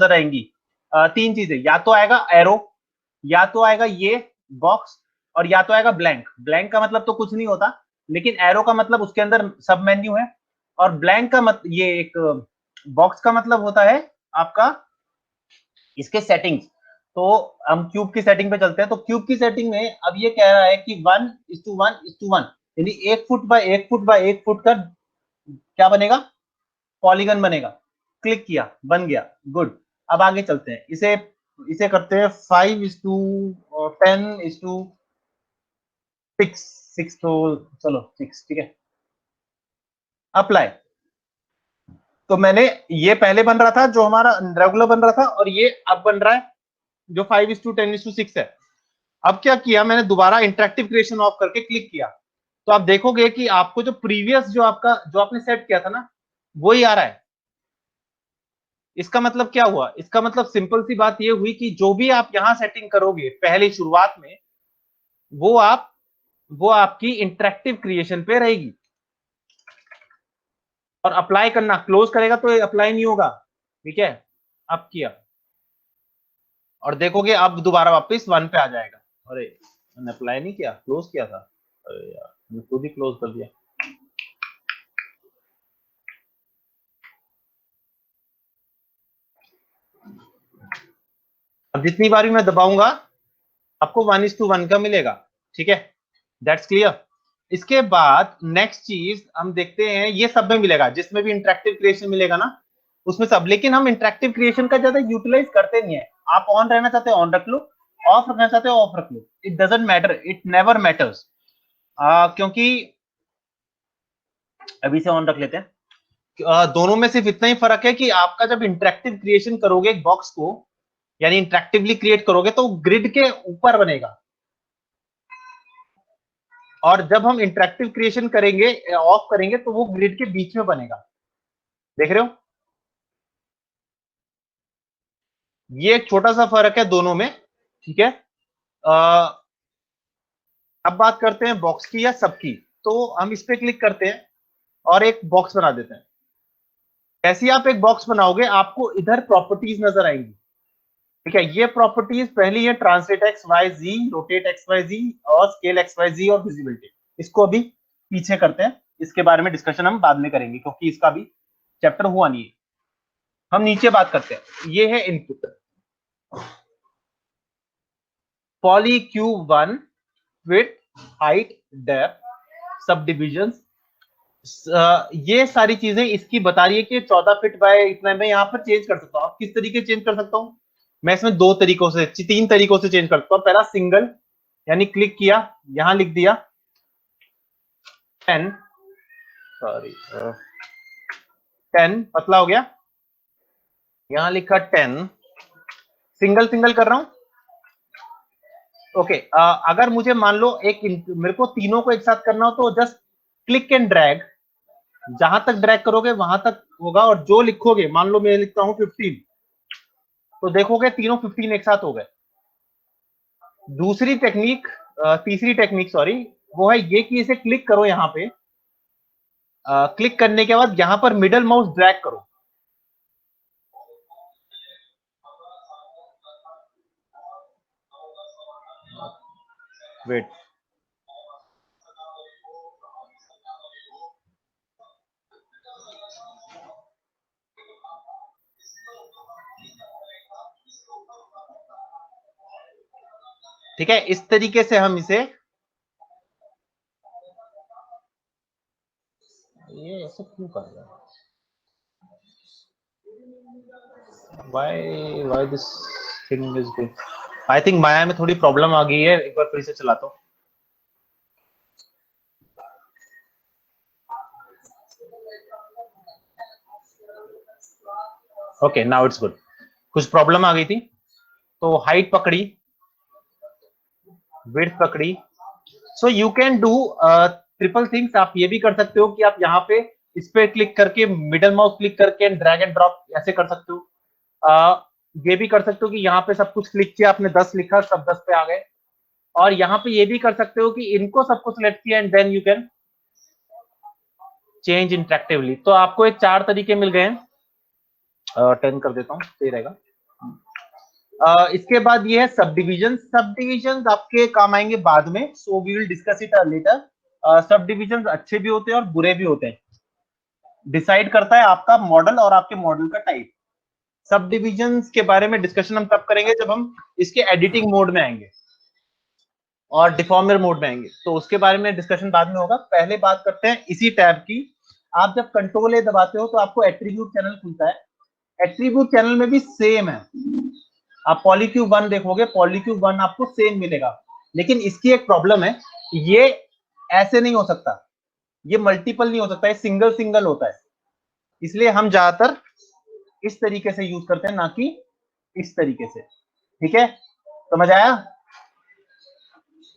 नजर आएंगी, तीन चीजें, या तो आएगा एरो, या तो आएगा ये बॉक्स, और या तो आएगा ब्लैंक। ब्लैंक का मतलब तो कुछ नहीं होता, लेकिन एरो का मतलब उसके अंदर सब मेन्यू है, और ब्लैंक का ये एक बॉक्स का मतलब होता है आपका इसके सेटिंग्स। तो हम क्यूब की सेटिंग पे चलते हैं। तो क्यूब की सेटिंग में अब ये कह रहा है कि 1:1:1, यानी 1 foot by 1 foot by 1 foot का क्या बनेगा, पॉलीगन बनेगा। क्लिक किया, बन गया, गुड। अब आगे चलते हैं, इसे इसे करते हैं 5:10:6, 6 तो चलो 6, ठीक है, अप्लाई। तो मैंने, ये पहले बन रहा था जो हमारा रेगुलर बन रहा था, और ये अब बन रहा है जो 5:10:6 है। अब क्या किया मैंने, दोबारा इंटरेक्टिव क्रिएशन ऑफ करके क्लिक किया, तो आप देखोगे कि आपको जो प्रीवियस जो आपका जो आपने सेट किया था ना, वही आ रहा है। इसका मतलब क्या हुआ, इसका मतलब सिंपल सी बात ये हुई कि जो भी आप यहां सेटिंग करोगे पहले शुरुआत में, वो आप वो आपकी इंटरेक्टिव क्रिएशन पे रहेगी। और अप्लाई करना, क्लोज करेगा तो अप्लाई नहीं होगा, ठीक है। अब किया और देखोगे अब दोबारा वापस 1 पे आ जाएगा। अरे मैंने अप्लाई नहीं किया, क्लोज किया था, अरे यार मैंने खुद ही क्लोज कर दिया। अब जितनी बार भी मैं दबाऊंगा आपको 1:1 का मिलेगा, ठीक है, दैट्स क्लियर। इसके बाद नेक्स्ट चीज हम देखते हैं, ये सब में मिलेगा जिसमें भी इंटरेक्टिव क्रिएशन मिलेगा ना, उसमें सब। लेकिन हम इंटरेक्टिव क्रिएशन का ज्यादा यूटिलाइज करते नहीं है। आप ऑन रहना चाहते हो ऑन रख लो, ऑफ रखना चाहते हो ऑफ रख लो, it doesn't matter, it never matters. क्योंकि अभी से ऑन रख लेते हैं। दोनों में सिर्फ इतना ही फर्क है कि आपका जब इंटरेक्टिव क्रिएशन करोगे एक बॉक्स को, यानी इंटरेक्टिवली क्रिएट करोगे, तो ग्रिड के ऊपर बनेगा, और जब हम इंटरेक्टिव क्रिएशन करेंगे ऑफ करेंगे तो वो ग्रिड के बीच में बनेगा। देख रहे हो, ये एक छोटा सा फर्क है दोनों में, ठीक है। अब बात करते हैं बॉक्स की या सबकी। तो हम इस पे क्लिक करते हैं और एक बॉक्स बना देते हैं। ऐसे ही आप एक बॉक्स बनाओगे, आपको इधर प्रॉपर्टीज नजर आएंगी, ठीक है। ये प्रॉपर्टीज पहली है ट्रांसलेट एक्स वाई जी, रोटेट एक्स वाई जी, और स्केल एक्स वाई जी, और विजिबिलिटी। इसको अभी पीछे करते हैं, इसके बारे में डिस्कशन हम बाद में करेंगे क्योंकि इसका भी चैप्टर हुआ नहीं है। हम नीचे बात करते हैं, ये है input, polycube 1, width, height, depth, subdivision, ये सारी चीजें इसकी बता रही है कि 14 फीट बाय इतना मैं यहाँ पर चेंज कर सकता हूँ। आप किस तरीके से चेंज कर सकता हूँ, मैं इसमें दो तरीकों से, तीन तरीकों से चेंज कर सकता हूँ। पहला सिंगल, यानी क्लिक किया, यहां लिख दिया 10, सॉरी 10 पतला हो गया, यहां लिखा 10, सिंगल सिंगल कर रहा हूं, ओके। अगर मुझे मान लो मेरे को तीनों को एक साथ करना हो तो जस्ट क्लिक एंड ड्रैग, जहां तक ड्रैग करोगे वहां तक होगा, और जो लिखोगे, मान लो मैं लिखता हूं 15, तो देखोगे तीनों 15 एक साथ हो गए। दूसरी टेक्निक, तीसरी टेक्निक सॉरी, वो है ये कि इसे क्लिक करो यहां पे, क्लिक करने के बाद यहां पर मिडल माउस ड्रैग करो, वेट, ठीक है। इस तरीके से हम इसे, ये ऐसे क्यों कर रहा है, why this thing is going, I think Maya में थोड़ी प्रॉब्लम आ गई है, एक बार फिर से चलाता हूं। Okay now it's good. कुछ प्रॉब्लम आ गई थी, तो हाइट पकड़ी, विड्थ पकड़ी, so you can do triple things. आप ये भी कर सकते हो कि आप यहाँ पे इस पे क्लिक करके, मिडल माउस क्लिक करके ड्रैग एंड ड्रॉप ऐसे कर सकते हो। ये भी कर सकते हो कि यहाँ पे सब कुछ क्लिक किया आपने, 10 लिखा, सब 10 पे आ गए। और यहाँ पे ये भी कर सकते हो कि इनको सबको सिलेक्ट किया and then you can change interactively. तो आपको एक 4 तरीके मिल गए हैं, 10 कर देता हूँ, सही रहेगा। इसके बाद ये है सब डिविजन। सब डिविजन आपके काम आएंगे बाद में, so we will discuss it later. सब डिविजन अच्छे भी होते हैं और बुरे भी होते हैं, डिसाइड करता है आपका मॉडल और आपके मॉडल का टाइप। सब डिविजन के बारे में डिस्कशन हम तब करेंगे जब हम इसके एडिटिंग मोड में आएंगे और डिफॉर्मर मोड में आएंगे, तो उसके बारे में डिस्कशन बाद में होगा। पहले बात करते हैं इसी टैब की। आप जब कंट्रोल ए दबाते हो तो आपको एट्रीब्यूट चैनल खुलता है। एट्रीब्यूट चैनल में भी सेम है, आप पॉलीक्यूब 1 देखोगे, पॉलीक्यूब 1 आपको सेम मिलेगा, लेकिन इसकी एक प्रॉब्लम है, ये ऐसे नहीं हो सकता, ये मल्टीपल नहीं हो सकता, ये सिंगल सिंगल होता है। इसलिए हम ज्यादातर इस तरीके से यूज करते हैं, ना कि इस तरीके से। ठीक है, समझ आया?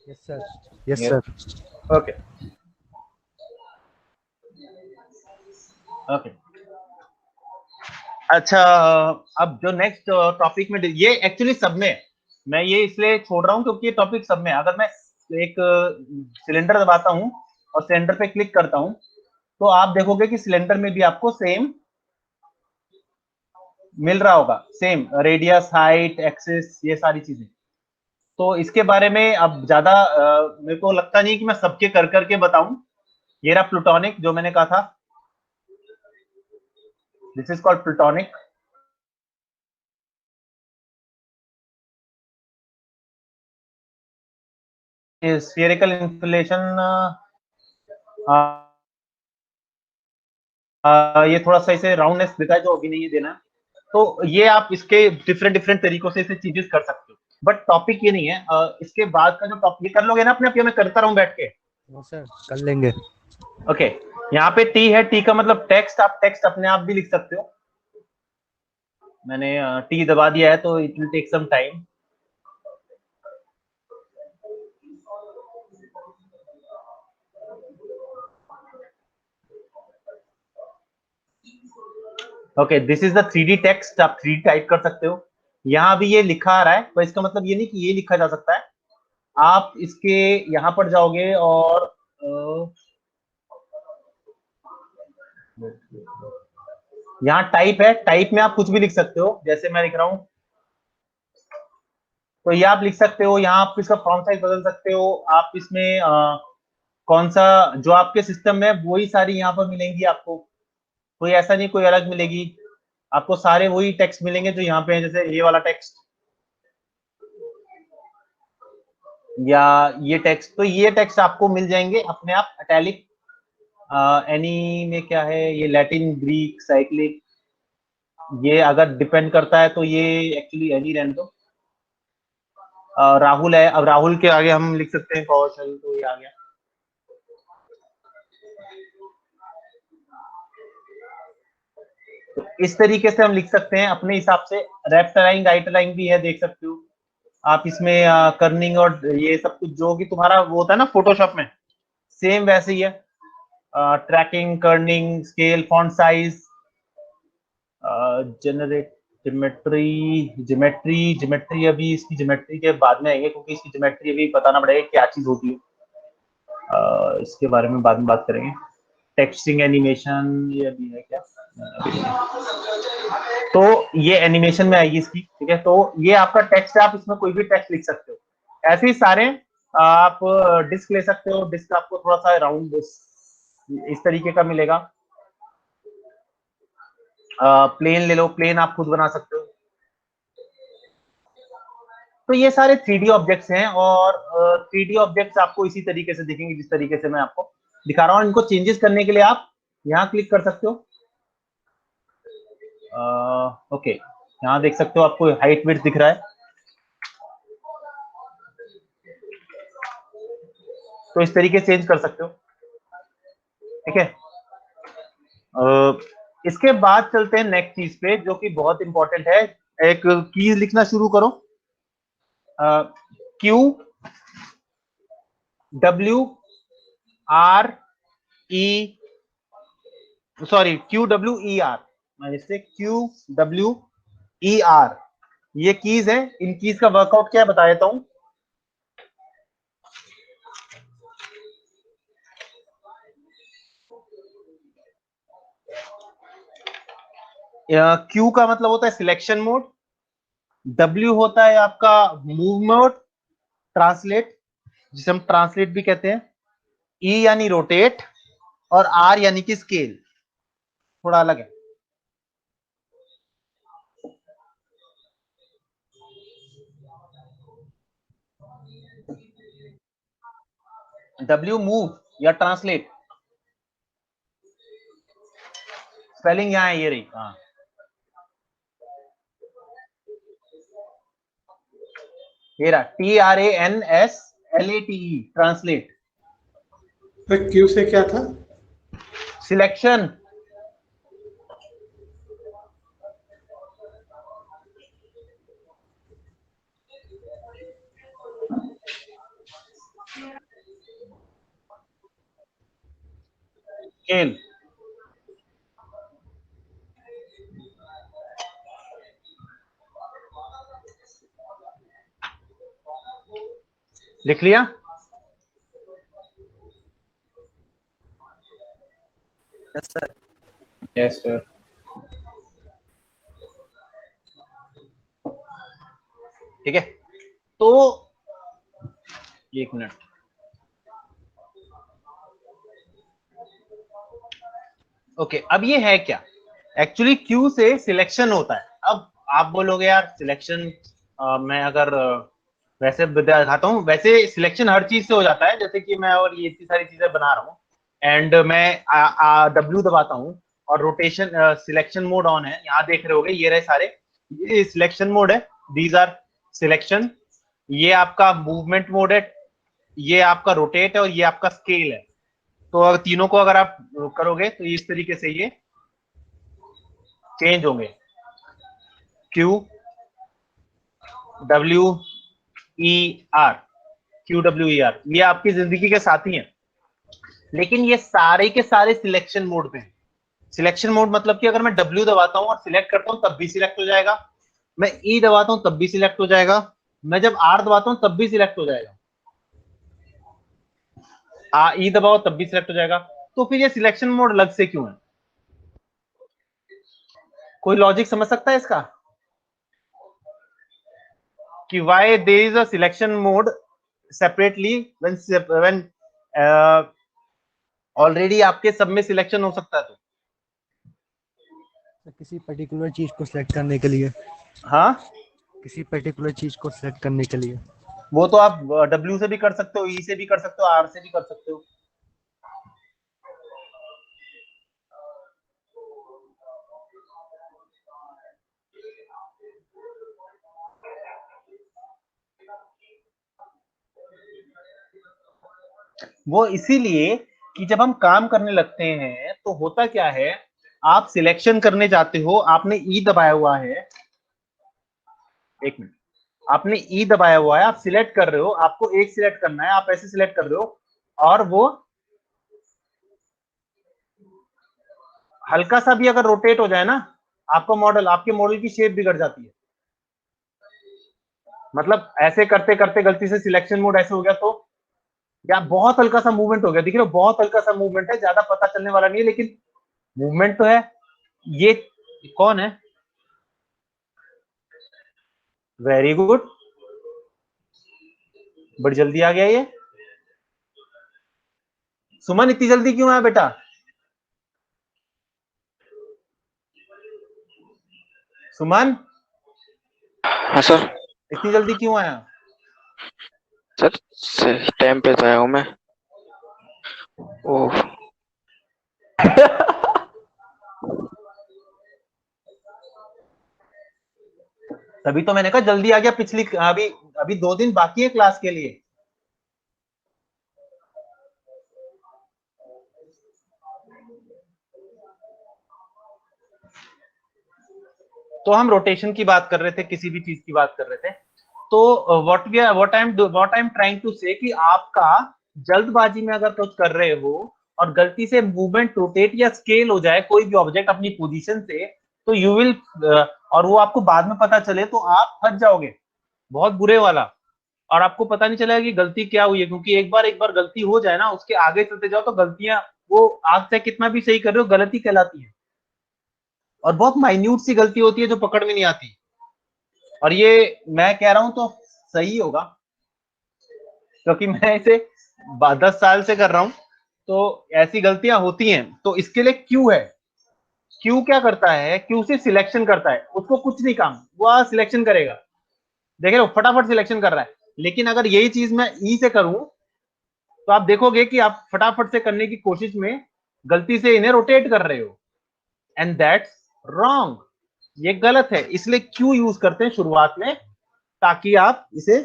Yes sir, yes sir. Okay okay. अच्छा, अब जो नेक्स्ट टॉपिक में, ये एक्चुअली सब में, मैं ये इसलिए छोड़ रहा हूं क्योंकि ये टॉपिक सब में, अगर मैं एक सिलेंडर दबाता हूं और सिलेंडर पे क्लिक करता हूं, तो आप देखोगे कि सिलेंडर में भी आपको सेम मिल रहा होगा, सेम रेडियस, हाइट, एक्सिस, ये सारी चीजें। तो इसके बारे में अब ज्यादा मेरे को लगता नहीं कि मैं सबके कर करके बताऊं। ये रहा प्लूटोनिक, जो मैंने कहा था, this is called plutonic. Spherical inflation, ये थोड़ा सा इसे राउंडनेस देता है, जो अभी नहीं देना है। तो ये आप इसके डिफरेंट डिफरेंट तरीकों से इसे चेंजेस कर सकते हो, बट टॉपिक ये नहीं है। इसके बाद का जो टॉपिक, ये कर लोगे ना अपने आप, ये मैं करता रहूं बैठ के? सर कर लेंगे। ओके। यहाँ पे टी है, टी का मतलब टेक्स्ट, आप टेक्स्ट अपने आप भी लिख सकते हो। मैंने टी दबा दिया है तो it will take some time. Okay, this is the 3D text, आप 3D टाइप कर सकते हो। यहाँ भी ये लिखा आ रहा है, तो इसका मतलब ये नहीं कि ये लिखा जा सकता है। आप इसके यहाँ पर जाओगे और यहाँ टाइप है, टाइप में आप कुछ भी लिख सकते हो, जैसे मैं लिख रहा हूँ, तो ये आप लिख सकते हो। यहाँ आप इसका फॉन्ट साइज बदल सकते हो। आप इसमें कौन सा, जो आपके सिस्टम में वही सारी यहाँ पर मिलेंगी आपको, कोई ऐसा नहीं कोई अलग मिलेगी, आपको सारे वही टेक्स्ट मिलेंगे जो यहाँ पे है, जैसे ये वाला टेक्स्ट या ये टेक्स्ट, तो ये टेक्स्ट आपको मिल जाएंगे अपने आप। इटैलिक, एनी में क्या है, ये लैटिन, ग्रीक, साइक्लिक, ये अगर डिपेंड करता है तो ये एक्चुअली एनी रहने दो। राहुल है, अब राहुल के आगे हम लिख सकते हैं कौशल, तो ये आ गया। तो इस तरीके से हम लिख सकते हैं अपने हिसाब से। लेफ्ट अलाइन, राइट अलाइन भी है, देख सकते हो आप इसमें। कर्निंग और ये सब कुछ जो कि तुम्हारा वो होता है ना फोटोशॉप में, सेम वैसे ही है। Tracking, kerning, scale, font size, generate, geometry, geometry, geometry अभी इसकी ज्योमेट्री के बाद में आएंगे, क्योंकि इसकी ज्योमेट्री अभी बताना पड़ेगा क्या चीज होती है। इसके बारे में बाद में बात करेंगे। टेक्सटिंग, एनिमेशन, ये अभी है क्या? तो ये एनिमेशन में आएगी इसकी। ठीक है, तो ये आपका टेक्स्ट है, आप इसमें कोई भी टेक्स्ट लिख सकते हो। ऐसे ही सारे आप डिस्क ले सकते हो। डिस्क आपको थोड़ा सा राउंड इस तरीके का मिलेगा। प्लेन ले लो, प्लेन आप खुद बना सकते हो। तो ये सारे 3D ऑब्जेक्ट्स हैं, और 3D ऑब्जेक्ट्स आपको इसी तरीके से दिखेंगे जिस तरीके से मैं आपको दिखा रहा हूँ। इनको चेंजेस करने के लिए आप यहाँ क्लिक कर सकते हो। ओके, यहाँ देख सकते हो आपको हाइट विड्थ दिख रहा है, तो इस तरीके से चेंज कर सकते हो। ठीक है, इसके बाद चलते हैं नेक्स्ट चीज पे, जो कि बहुत इंपॉर्टेंट है। एक कीज लिखना शुरू करो। Q W R E, sorry, Q W E R, मैंने क्यू डब्ल्यू ई आर, ये कीज है। इन कीज का वर्कआउट क्या है बता देता हूं। क्यू का मतलब होता है सिलेक्शन मोड, W होता है आपका मूव मोड, ट्रांसलेट, जिसे हम ट्रांसलेट भी कहते हैं, E यानी रोटेट, और R यानी कि स्केल, थोड़ा अलग है। W मूव या ट्रांसलेट, स्पेलिंग यहां है, ये रही। हाँ, ये रहा, TRANSLATE, ट्रांसलेट। तो क्यू से क्या था? सिलेक्शन। स्केल। लिख लिया? Yes sir. Yes sir. ठीक है, तो एक मिनट, ओके, अब ये है क्या, एक्चुअली क्यू से सिलेक्शन होता है। अब आप बोलोगे यार सिलेक्शन, मैं अगर वैसे दिखाता हूँ, वैसे सिलेक्शन हर चीज से हो जाता है, जैसे कि मैं और ये इतनी सारी चीजें बना रहा हूँ एंड मैं W दबाता हूँ और रोटेशन सिलेक्शन मोड ऑन है, यहाँ देख रहे होगे ये रहे सारे, ये सिलेक्शन मोड है, दीज आर सिलेक्शन, ये आपका मूवमेंट मोड है, ये आपका रोटेट है, और ये आपका स्केल है। तो अगर तीनों को अगर आप करोगे तो इस तरीके से ये चेंज होंगे, Q W E R, Q W E R, ये आपकी जिंदगी के साथी हैं, लेकिन ये सारे के सारे सिलेक्शन मोड पे हैं। सिलेक्शन मोड मतलब कि अगर मैं W दबाता हूं और सिलेक्ट करता हूं तब भी सिलेक्ट हो जाएगा, मैं E दबाता हूं तब भी सिलेक्ट हो जाएगा, मैं जब R दबाता हूं तब भी सिलेक्ट हो जाएगा, E दबाओ तब भी सिलेक्ट हो जाएगा। तो फिर ये सिलेक्शन मोड अलग से क्यों है? कोई लॉजिक समझ सकता है इसका कि why there is a selection mode separately when already आपके सब में सिलेक्शन हो सकता है? तो किसी पर्टिकुलर चीज को सिलेक्ट करने के लिए, हाँ, किसी पर्टिकुलर चीज को सिलेक्ट करने के लिए। वो तो आप W से भी कर सकते हो, E से भी कर सकते हो, R से भी कर सकते हो। वो इसीलिए कि जब हम काम करने लगते हैं तो होता क्या है, आप सिलेक्शन करने जाते हो, आपने ई दबाया हुआ है, एक मिनट, आपने ई दबाया हुआ है, आप सिलेक्ट कर रहे हो, आपको एक सिलेक्ट करना है, आप ऐसे सिलेक्ट कर रहे हो, और वो हल्का सा भी अगर रोटेट हो जाए ना, आपका मॉडल, आपके मॉडल की शेप बिगड़ जाती है। मतलब ऐसे करते करते गलती से सिलेक्शन मोड ऐसे हो गया तो, या बहुत हल्का सा मूवमेंट हो गया, दिख रहे हो, बहुत हल्का सा मूवमेंट है, ज्यादा पता चलने वाला नहीं है, लेकिन मूवमेंट तो है। ये कौन है? वेरी गुड, बड़ी जल्दी आ गया ये। सुमन इतनी जल्दी क्यों आया बेटा? सुमन हाँ सर। इतनी जल्दी क्यों आया? सर सही टाइम पे तो आया हूँ मैं। ओह तभी तो मैंने कहा जल्दी आ गया, पिछली अभी अभी 2 दिन बाकी है क्लास के लिए। तो हम रोटेशन की बात कर रहे थे, किसी भी चीज की बात कर रहे थे, तो what I am trying to say कि आपका जल्दबाजी में अगर कुछ कर रहे हो और गलती से मूवमेंट रोटेट या स्केल हो जाए कोई भी ऑब्जेक्ट अपनी पोजीशन से, तो यू विल, और वो आपको बाद में पता चले तो आप फंस जाओगे, बहुत बुरे वाला, और आपको पता नहीं चलेगा कि गलती क्या हुई है, क्योंकि एक बार गलती हो जाए ना, उसके आगे चलते जाओ तो गलतियां, वो आप चाहे कितना भी सही कर रहे हो, गलती कहलाती है, और बहुत माइन्यूट सी गलती होती है जो पकड़ में नहीं आती, और ये मैं कह रहा हूं तो सही होगा, क्योंकि मैं इसे 10 साल से कर रहा हूं, तो ऐसी गलतियां होती हैं। तो इसके लिए क्यू है। क्यू क्या करता है? क्यू से सिलेक्शन करता है, उसको कुछ नहीं काम, वो सिलेक्शन करेगा। देख रहे हो, फटाफट सिलेक्शन कर रहा है। लेकिन अगर यही चीज मैं ई से करूं तो आप देखोगे कि आप फटाफट से करने की कोशिश में गलती से इन्हें रोटेट कर रहे हो, एंड दैट्स रॉन्ग। ये गलत है। इसलिए क्यू यूज करते हैं शुरुआत में, ताकि आप इसे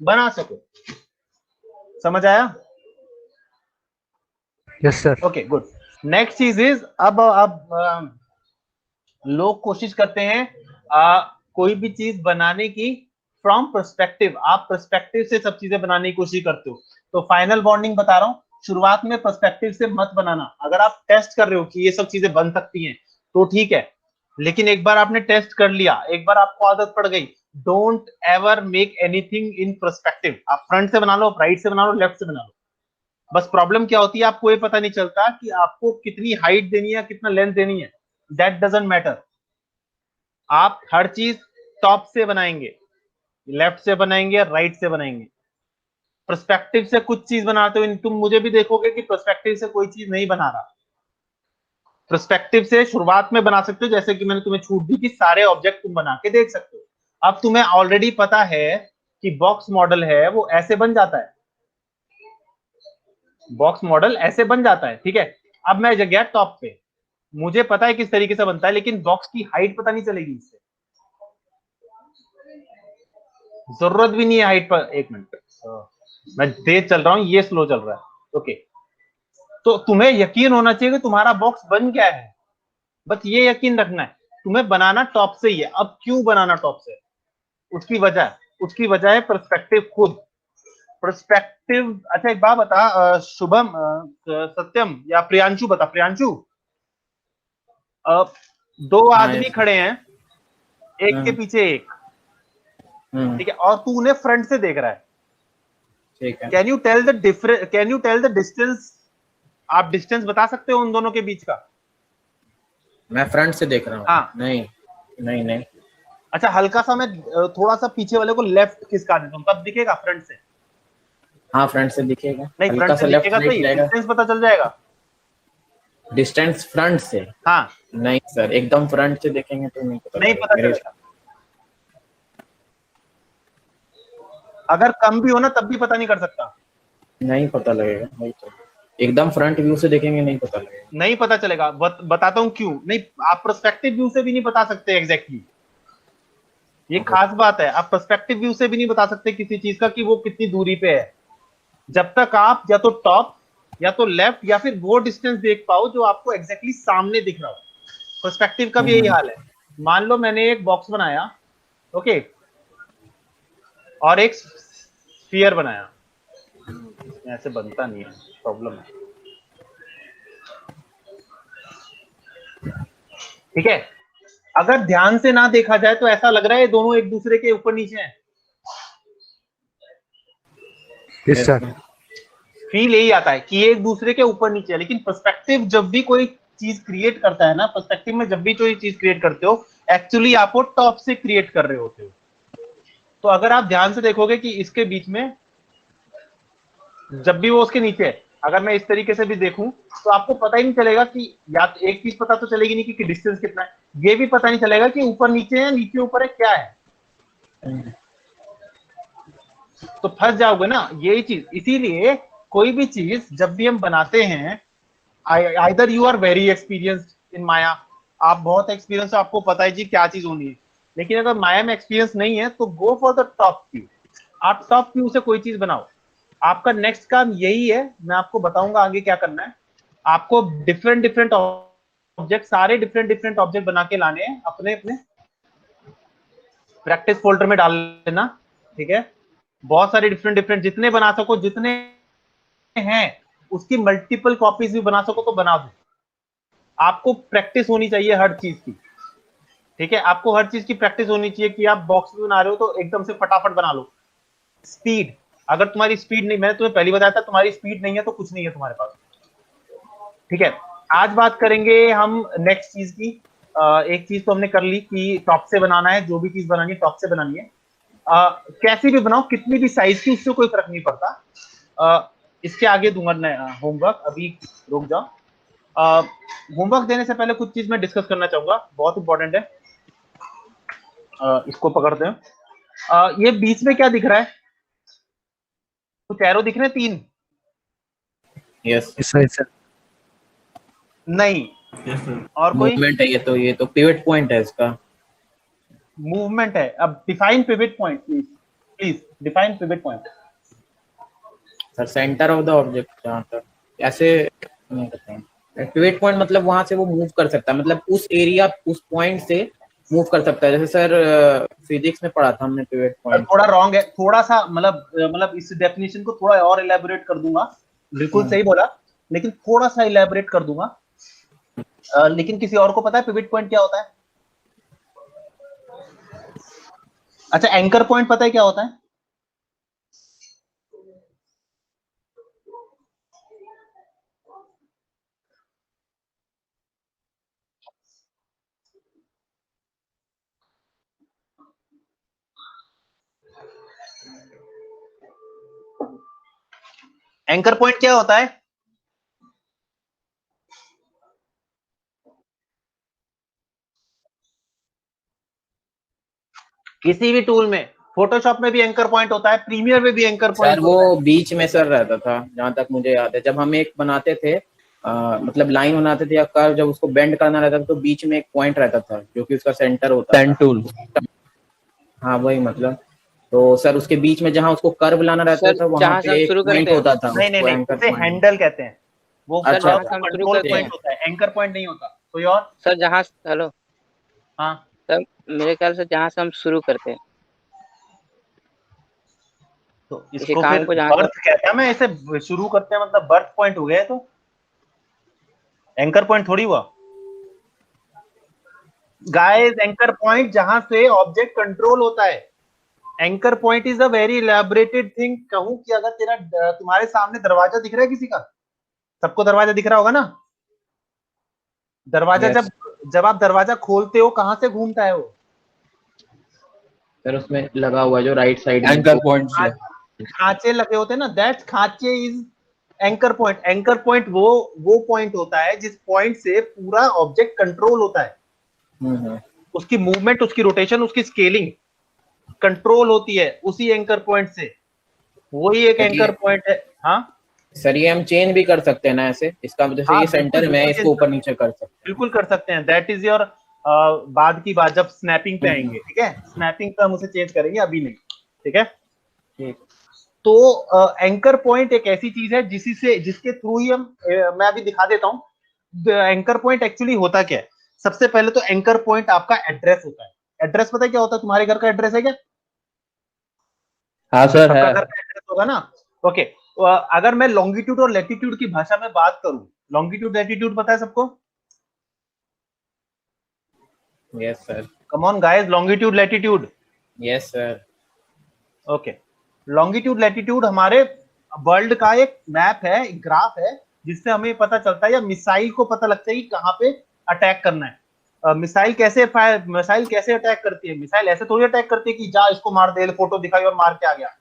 बना सको। समझ आया? Yes sir. Okay, good. Next चीज इज, अब लोग कोशिश करते हैं कोई भी चीज बनाने की फ्रॉम पर्सपेक्टिव। आप पर्सपेक्टिव से सब चीजें बनाने की कोशिश करते हो। तो फाइनल बॉन्डिंग बता रहा हूं, शुरुआत में पर्सपेक्टिव से मत बनाना। अगर आप टेस्ट कर रहे हो कि ये सब चीजें बन सकती हैं तो ठीक है, लेकिन एक बार आपने टेस्ट कर लिया, एक बार आपको आदत पड़ गई, don't ever make anything in perspective. आप फ्रंट से बना लो, राइट से बना लो, लेफ्ट से बना लो। बस प्रॉब्लम क्या होती है, आपको ये पता नहीं चलता कि आपको कितनी हाइट देनी है, कितना लेंथ देनी है। That doesn't matter. आप हर चीज टॉप से बनाएंगे, लेफ्ट से बनाएंगे, राइट से बनाएंगे। पर्सपेक्टिव से कुछ चीज बनाते हो, तुम मुझे भी देखोगे कि पर्सपेक्टिव से कोई चीज नहीं बना रहा। पर्सपेक्टिव से शुरुआत में बना सकते हो, जैसे कि मैंने तुम्हें छूट दी कि सारे ऑब्जेक्ट तुम बना के देख सकते हो। अब तुम्हें ऑलरेडी पता है कि बॉक्स मॉडल है वो ऐसे बन जाता है, बॉक्स मॉडल ऐसे बन जाता है, ठीक है। अब मैं गया टॉप पे, मुझे पता है किस तरीके से बनता है, लेकिन बॉक्स की हाइट पता नहीं चलेगी इससे। जरूरत भी नहीं है हाइट पर। एक मिनट, मैं तेज चल रहा हूं, ये स्लो चल रहा है। ओके, तो तुम्हें यकीन होना चाहिए कि तुम्हारा बॉक्स बन क्या है। बस ये यकीन रखना है, तुम्हें बनाना टॉप से ही है। अब क्यों बनाना टॉप से? उसकी वजह है पर्सपेक्टिव खुद। पर्सपेक्टिव, अच्छा एक बात बता, शुभम, सत्यम या प्रियांशु, बता प्रियांशु, दो हाँ आदमी yes, खड़े हैं, एक के पीछे एक, ठीक है, और तू उन्हें फ्रंट से देख रहा है। ठीक है। Can you tell the difference, can you tell the distance? आप डिस्टेंस बता सकते हो उन दोनों के बीच का? मैं फ्रंट से देख रहा हूँ। हाँ। नहीं नहीं नहीं। अच्छा, हल्का सा मैं थोड़ा सा पीछे वाले को लेफ्ट खिसका देता हूं, तब दिखेगा फ्रंट से? हाँ फ्रंट से दिखेगा, नहीं, हल्का फ्रंट सा से लेफ्ट दिखेगा, राइट सही जाएगा। डिस्टेंस पता चल जाएगा। डिस्टेंस फ्रंट से? हाँ, नहीं सर, एकदम फ्रंट से देखेंगे तो नहीं पता नहीं लगेगा पता मेरे। चलेगा। अगर कम भी हो ना तब भी पता नहीं कर सकता। नहीं पता लगेगा, नहीं तो एकदम फ्रंट व्यू से देखेंगे नहीं पता लगेगा। नहीं पता चलेगा, बताता हूं क्यों नहीं। आप पर्सपेक्टिव व्यू से भी नहीं बता सकते एग्जैक्टली, ये खास बात है। आप पर्सपेक्टिव व्यू से भी नहीं बता सकते किसी चीज का कि वो कितनी दूरी पे है, जब तक आप या तो टॉप या तो लेफ्ट या फिर वो डिस्टेंस देख पाओ जो आपको एग्जैक्टली सामने दिख रहा हो। पर्सपेक्टिव का भी यही हाल है। मान लो मैंने एक बॉक्स बनाया, ओके, और एक स्फीयर बनाया, ऐसे बनता नहीं है, प्रॉब्लम है, ठीक है। अगर ध्यान से ना देखा जाए तो ऐसा लग रहा है ये दोनों एक दूसरे के ऊपर नीचे हैं। Yes sir. फील यही आता है कि ये एक दूसरे के ऊपर नीचे है। लेकिन पर्सपेक्टिव जब भी कोई चीज क्रिएट करता है ना, पर्सपेक्टिव में जब भी कोई चीज क्रिएट करते हो, एक्चुअली आप वो टॉप से क्रिएट कर रहे होते हो। तो अगर आप ध्यान से देखोगे कि इसके बीच में जब भी वो उसके नीचे है, अगर मैं इस तरीके से भी देखूं तो आपको पता ही नहीं चलेगा कि, या तो एक चीज पता तो चलेगी नहीं कि डिस्टेंस कितना है, ये भी पता नहीं चलेगा कि ऊपर नीचे है, नीचे ऊपर है, क्या है। तो फंस जाओगे ना, यही चीज। इसीलिए कोई भी चीज जब भी हम बनाते हैं, either you are very experienced in Maya, आप बहुत एक्सपीरियंस हो, आपको पता है जी क्या चीज होनी है। लेकिन अगर माया में एक्सपीरियंस नहीं है तो go for the top view. आप टॉप व्यू से कोई चीज बनाओ। आपका नेक्स्ट काम यही है, मैं आपको बताऊंगा आगे क्या करना है। आपको डिफरेंट डिफरेंट ऑब्जेक्ट, सारे डिफरेंट डिफरेंट ऑब्जेक्ट बना के लाने हैं, अपने अपने प्रैक्टिस फोल्डर में डाल लेना, ठीक है। बहुत सारे डिफरेंट डिफरेंट जितने बना सको, जितने हैं उसकी मल्टीपल कॉपीज भी बना सको तो बना दो। आपको प्रैक्टिस होनी चाहिए हर चीज की, ठीक है। आपको हर चीज की प्रैक्टिस होनी चाहिए कि आप बॉक्स भी बना रहे हो तो एकदम से फटाफट बना लो। स्पीड, अगर तुम्हारी स्पीड नहीं, मैंने तुम्हें पहले बताया था, तुम्हारी स्पीड नहीं है तो कुछ नहीं है तुम्हारे पास, ठीक है। आज बात करेंगे हम नेक्स्ट चीज की, एक चीज तो हमने कर ली कि टॉप से बनाना है, जो भी चीज बनानी है टॉप से बनानी है। कैसी भी बनाओ, कितनी भी साइज की, उससे कोई फर्क नहीं पड़ता। इसके आगे दूंगा होमवर्क, अभी रुक जाओ। होमवर्क देने से पहले कुछ चीज मैं डिस्कस करना चाहूंगा, बहुत इंपॉर्टेंट है। इसको पकड़ते हैं। ये बीच में क्या दिख रहा है? कुछ एरो दिख रहे हैं 3? यस सर नहीं। और कोई मूवमेंट है, ये तो पिवट पॉइंट है इसका। मूवमेंट है। अब define pivot point please, please define pivot point. Sir centre of the object, जहाँ तक ऐसे नहीं करते हैं। पिवट पॉइंट मतलब वहां से वो मूव कर सकता है, मतलब उस एरिया उस पॉइंट से मूव कर सकता है। जैसे सर फिजिक्स में पढ़ा था हमने पिवट पॉइंट। थोड़ा रॉन्ग है, थोड़ा सा मतलब इस डेफिनेशन को थोड़ा और इलेबोरेट कर दूंगा। बिल्कुल सही बोला, लेकिन थोड़ा सा इलेबोरेट कर दूंगा। लेकिन किसी और को पता है पिवट पॉइंट क्या होता है? अच्छा, एंकर पॉइंट पता है क्या होता है? एंकर पॉइंट क्या होता है? किसी भी टूल में, फोटोशॉप में भी एंकर पॉइंट होता है, प्रीमियर में भी एंकर पॉइंट सर होता है। वो बीच में सर रहता था, जहां तक मुझे याद है। जब हम एक बनाते थे, मतलब लाइन बनाते थे या कर्व, जब उसको बेंड करना रहता था तो बीच में एक पॉइंट रहता था जो कि उसका सेंटर होता था। टूल। हाँ वही मतलब। तो सर उसके बीच में जहां उसको कर्व लाना रहता सर था, वहां जहाँ से पे हम एक शुरू पॉइंट करते हैं, होता था, नहीं नहीं उसको नहीं, एंकर उसे पॉइंट। हैंडल कहते हैं। वो सर अच्छा जहाँ कर्व से हम शुरू कंट्रोल करते पॉइंट हैं, होता है, एंकर पॉइंट नहीं होता। कोई और? सर जहाँ, हेलो हाँ, सर, मेरे ख्याल से जहाँ से हम शुरू करते हैं, तो किसी इसको फिर काम को जहाँ से, बर्थ कहते हैं। मैं इसे शुरू करते हैं मतलब बर्थ पॉइंट हो गया है, तो एंकर पॉइंट थोड़ी हुआ गाइस। एंकर पॉइंट जहां से ऑब्जेक्ट कंट्रोल होता है। Anchor point is a very elaborated thing. कहूं कि अगर तुम्हारे सामने दरवाजा दिख रहा है किसी का, सबको दरवाजा दिख रहा होगा ना? दरवाजा यस जब जब आप दरवाजा खोलते हो, कहां से घूमता है वो? सर, उसमें लगा हुआ है जो राइट साइड में एंकर जो। पॉइंट से। खांचे लगे होते हैं ना, दैट खांचे is anchor point. Anchor point वो पॉइंट होता है जिस पॉइंट से पूरा ऑब्जेक्ट कंट्रोल होता है। हम्म। उसकी मूवमेंट, उसकी रोटेशन, उसकी स्केलिंग कंट्रोल होती है उसी एंकर पॉइंट से। वही एक एंकर पॉइंट है। हाँ सर ये हम चेंज भी कर सकते हैं ना ऐसे, इसका जैसे हाँ, ये बिल्कुल सेंटर में है, बिल्कुल इसको ऊपर नीचे कर सकते बिल्कुल कर सकते हैं। दैट इज योर बाद की बात, जब स्नैपिंग पे आएंगे। ठीक है, स्नैपिंग पे हम उसे चेंज करेंगे, अभी नहीं। ठीक है, हैं। तो एंकर पॉइंट एक ऐसी चीज है जिसके थ्रू ही मैं अभी दिखा देता हूँ एंकर पॉइंट एक्चुअली होता क्या है। सबसे पहले तो एंकर पॉइंट आपका एड्रेस होता है। एड्रेस पता है क्या होता है? तुम्हारे घर का एड्रेस है क्या? हाँ सर सबका है। घर का एड्रेस होगा ना? ओके, तो अगर मैं लॉन्गिट्यूड और लैटिट्यूड की भाषा में बात करूं, लॉन्गिट्यूड लैटिट्यूड पता है सबको? Yes sir. Come on guys, longitude latitude. Yes sir. Okay, longitude latitude हमारे वर्ल्ड का एक मैप है, एक ग्राफ है, जिससे हमें पता चलता है या मिसाइल को पता लगता है कि कहाँ पे अटैक करना है। मिसाइल कैसे अटैक करती है? मिसाइल ऐसे थोड़ी अटैक करती है कि जा इसको मार दे, फोटो दिखाई और मार के आ गया।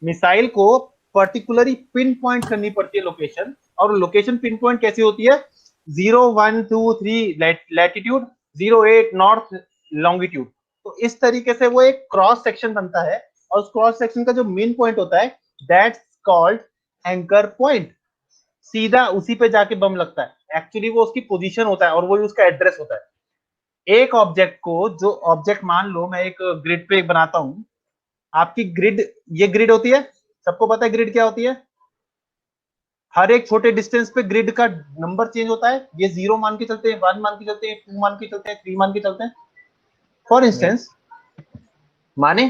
मिसाइल को पर्टिकुलरली पिन पॉइंट करनी पड़ती है लोकेशन। और लोकेशन पिन पॉइंट कैसी होती है? 0 1 2 3 लैटिट्यूड, 0 8 नॉर्थ लॉन्गिट्यूड। तो इस तरीके से वो एक क्रॉस सेक्शन बनता है, और उस क्रॉस सेक्शन का जो मेन पॉइंट होता है, दैट्स कॉल्ड एंकर पॉइंट। सीधा उसी पे जाके बम लगता है। एक्चुअली वो उसकी पोजीशन होता है और वो उसका एड्रेस होता है। एक ऑब्जेक्ट को, जो ऑब्जेक्ट मान लो मैं एक ग्रिड पे बनाता हूं, आपकी ग्रिड, ये ग्रिड होती है। सबको पता है ग्रिड क्या होती है? हर एक छोटे डिस्टेंस पे ग्रिड का नंबर चेंज होता है। ये 0 मान के चलते हैं, 1 मान के चलते हैं, 2 मान के चलते हैं, 3 मान के चलते हैं। फॉर इंस्टेंस माने,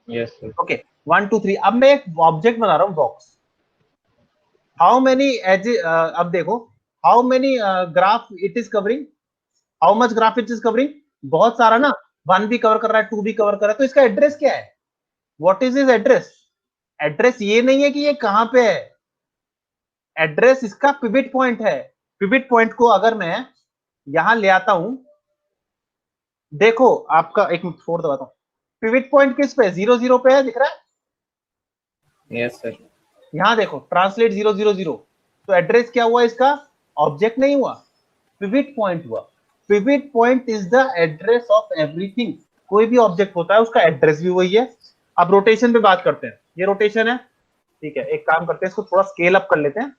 यस सर। ओके, 1 2 3। अब मैं एक ऑब्जेक्ट बना रहा हूं, बॉक्स। हाउ मेनी एज, अब देखो, how many graph it is covering, how much graph it is covering? बहुत सारा ना। 1 भी कवर कर रहा है, 2 भी कवर कर रहा है। तो इसका एड्रेस क्या है? What is is address? Address ये नहीं है कि ये कहां पे है, एड्रेस इसका पिवट पॉइंट है। पिवट पॉइंट को अगर मैं यहां ले आता हूं, देखो आपका एक मिनट छोड़ दबाता हूँ, पिविट पॉइंट किस पे 0 0 पे है, दिख रहा है? Yes sir. यहाँ देखो ट्रांसलेट 0 0 0, तो एड्रेस क्या हुआ इसका? ऑब्जेक्ट नहीं हुआ, पिविट पॉइंट हुआ। Pivot point is the address of everything. कोई भी ऑब्जेक्ट होता है उसका एड्रेस भी वही है। अब रोटेशन पे बात करते हैं, ये रोटेशन है, ठीक है। एक काम करते हैं, इसको थोड़ा स्केल अप कर लेते हैं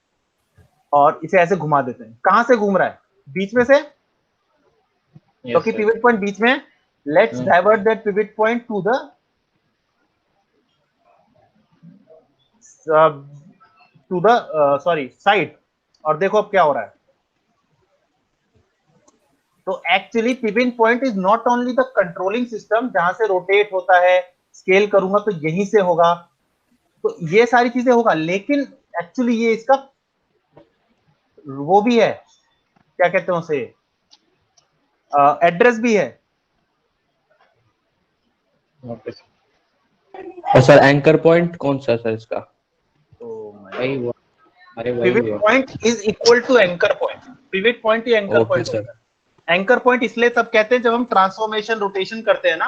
और इसे ऐसे घुमा देते हैं। कहां से घूम रहा है? बीच में से, क्योंकि पिवट पॉइंट बीच में है। Let's divert that pivot point two the sorry side, और देखो अब क्या हो रहा है। तो actually pivot point is not only the controlling system जहां से रोटेट होता है, स्केल करूंगा तो यहीं से होगा, तो ये सारी चीजें होगा, लेकिन एक्चुअली ये इसका वो भी है, क्या कहते हैं उसे, एड्रेस भी है। और सर एंकर पॉइंट कौन सा सर इसका? तो वही हुआ, अरे वही पिवट हुआ। Point is equal to anchor point. Pivot point ही एंकर ओके पॉइंट सर। होता है। एंकर पॉइंट इसलिए तब कहते हैं जब हम ट्रांसफॉर्मेशन रोटेशन करते हैं ना,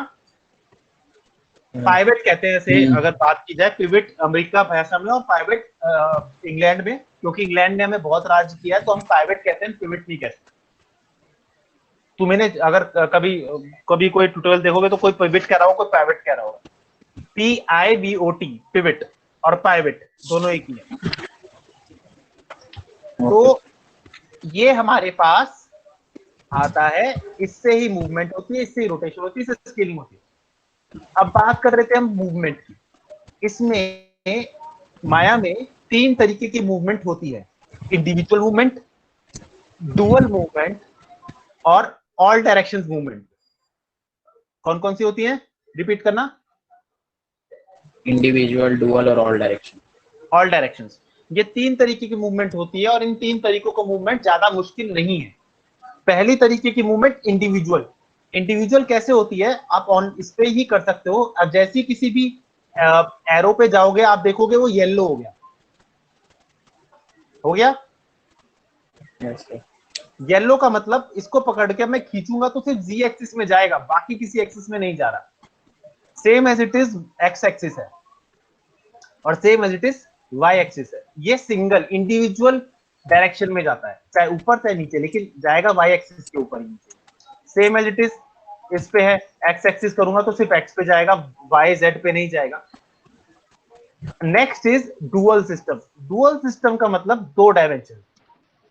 पाइवेट कहते हैं इसे अगर बात की जाए। पिवट अमेरिका भाषा में और पाइवेट इंग्लैंड में, क्योंकि इंग्लैंड ने हमें बहुत राज किया है तो हम पाइवेट कहते हैं, पिवट नहीं कहते। तुम्हें अगर कभी कभी कोई ट्यूटोरियल देखोगे तो कोई पिवट कह रहा हो, कोई पाइवेट कह रहा होगा। PIVOT, पिवट और पाइवेट दोनों एक ही है। तो ये हमारे पास आता है, इससे ही मूवमेंट होती है, इससे ही रोटेशन होती है, इससे स्केलिंग होती है। अब बात कर रहे थे हम मूवमेंट की। इसमें माया में 3 तरीके की मूवमेंट होती है, इंडिविजुअल मूवमेंट, डुअल मूवमेंट और ऑल डायरेक्शंस मूवमेंट। कौन कौन सी होती है, रिपीट करना? इंडिविजुअल, डुअल और ऑल डायरेक्शन। ऑल डायरेक्शंस, ये 3 तरीके की मूवमेंट होती है और इन 3 तरीकों का मूवमेंट ज्यादा मुश्किल नहीं है। पहली तरीके की मूवमेंट इंडिविजुअल। इंडिविजुअल कैसे होती है, आप ऑन इस पे ही कर सकते हो। अब जैसे किसी भी एरो पे जाओगे आप देखोगे वो येलो हो गया, हो गया। Yes sir. येलो का मतलब इसको पकड़ के मैं खींचूंगा तो सिर्फ जी एक्सिस में जाएगा, बाकी किसी एक्सिस में नहीं जा रहा। Same as it is X axis है और same as it is Y axis है। ये सिंगल इंडिविजुअल डायरेक्शन में जाता है, चाहे ऊपर चाहे नीचे, लेकिन जाएगा वाई एक्सिस के ऊपर ही नीचे। सेम एज इट इज इस पे है, एक्स एक्सिस करूंगा तो सिर्फ एक्स पे जाएगा, वाई जेड पे नहीं जाएगा। Next is dual system. Dual system का मतलब 2 डायमेंशन।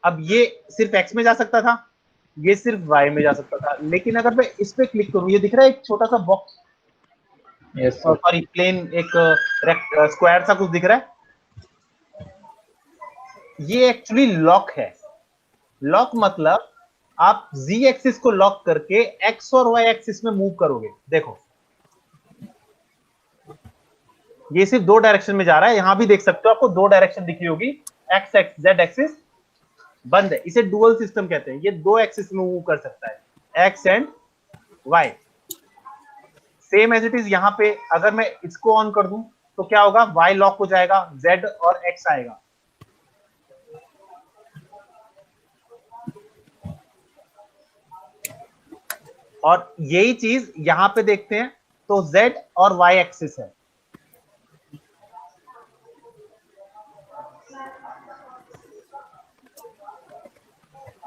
अब ये सिर्फ एक्स में जा सकता था, ये सिर्फ वाई में जा सकता था, लेकिन अगर मैं इस पे क्लिक करूं, ये दिख रहा है एक छोटा सा box, yes sir. Sorry plane, एक स्क्वायर सा कुछ दिख रहा है, ये एक्चुअली लॉक है। लॉक मतलब आप z एक्सिस को लॉक करके x और y एक्सिस में मूव करोगे। देखो ये सिर्फ 2 डायरेक्शन में जा रहा है, यहां भी देख सकते हो आपको 2 डायरेक्शन दिखी होगी, x z एक्सिस बंद है, इसे डुअल सिस्टम कहते हैं। ये 2 एक्सिस में मूव कर सकता है, x and y। Same as it is यहां पे अगर मैं इसको ऑन कर दूं तो क्या होगा, y लॉक हो जाएगा, z और x आएगा। और यही चीज यहां पे देखते हैं तो z और y एक्सिस है।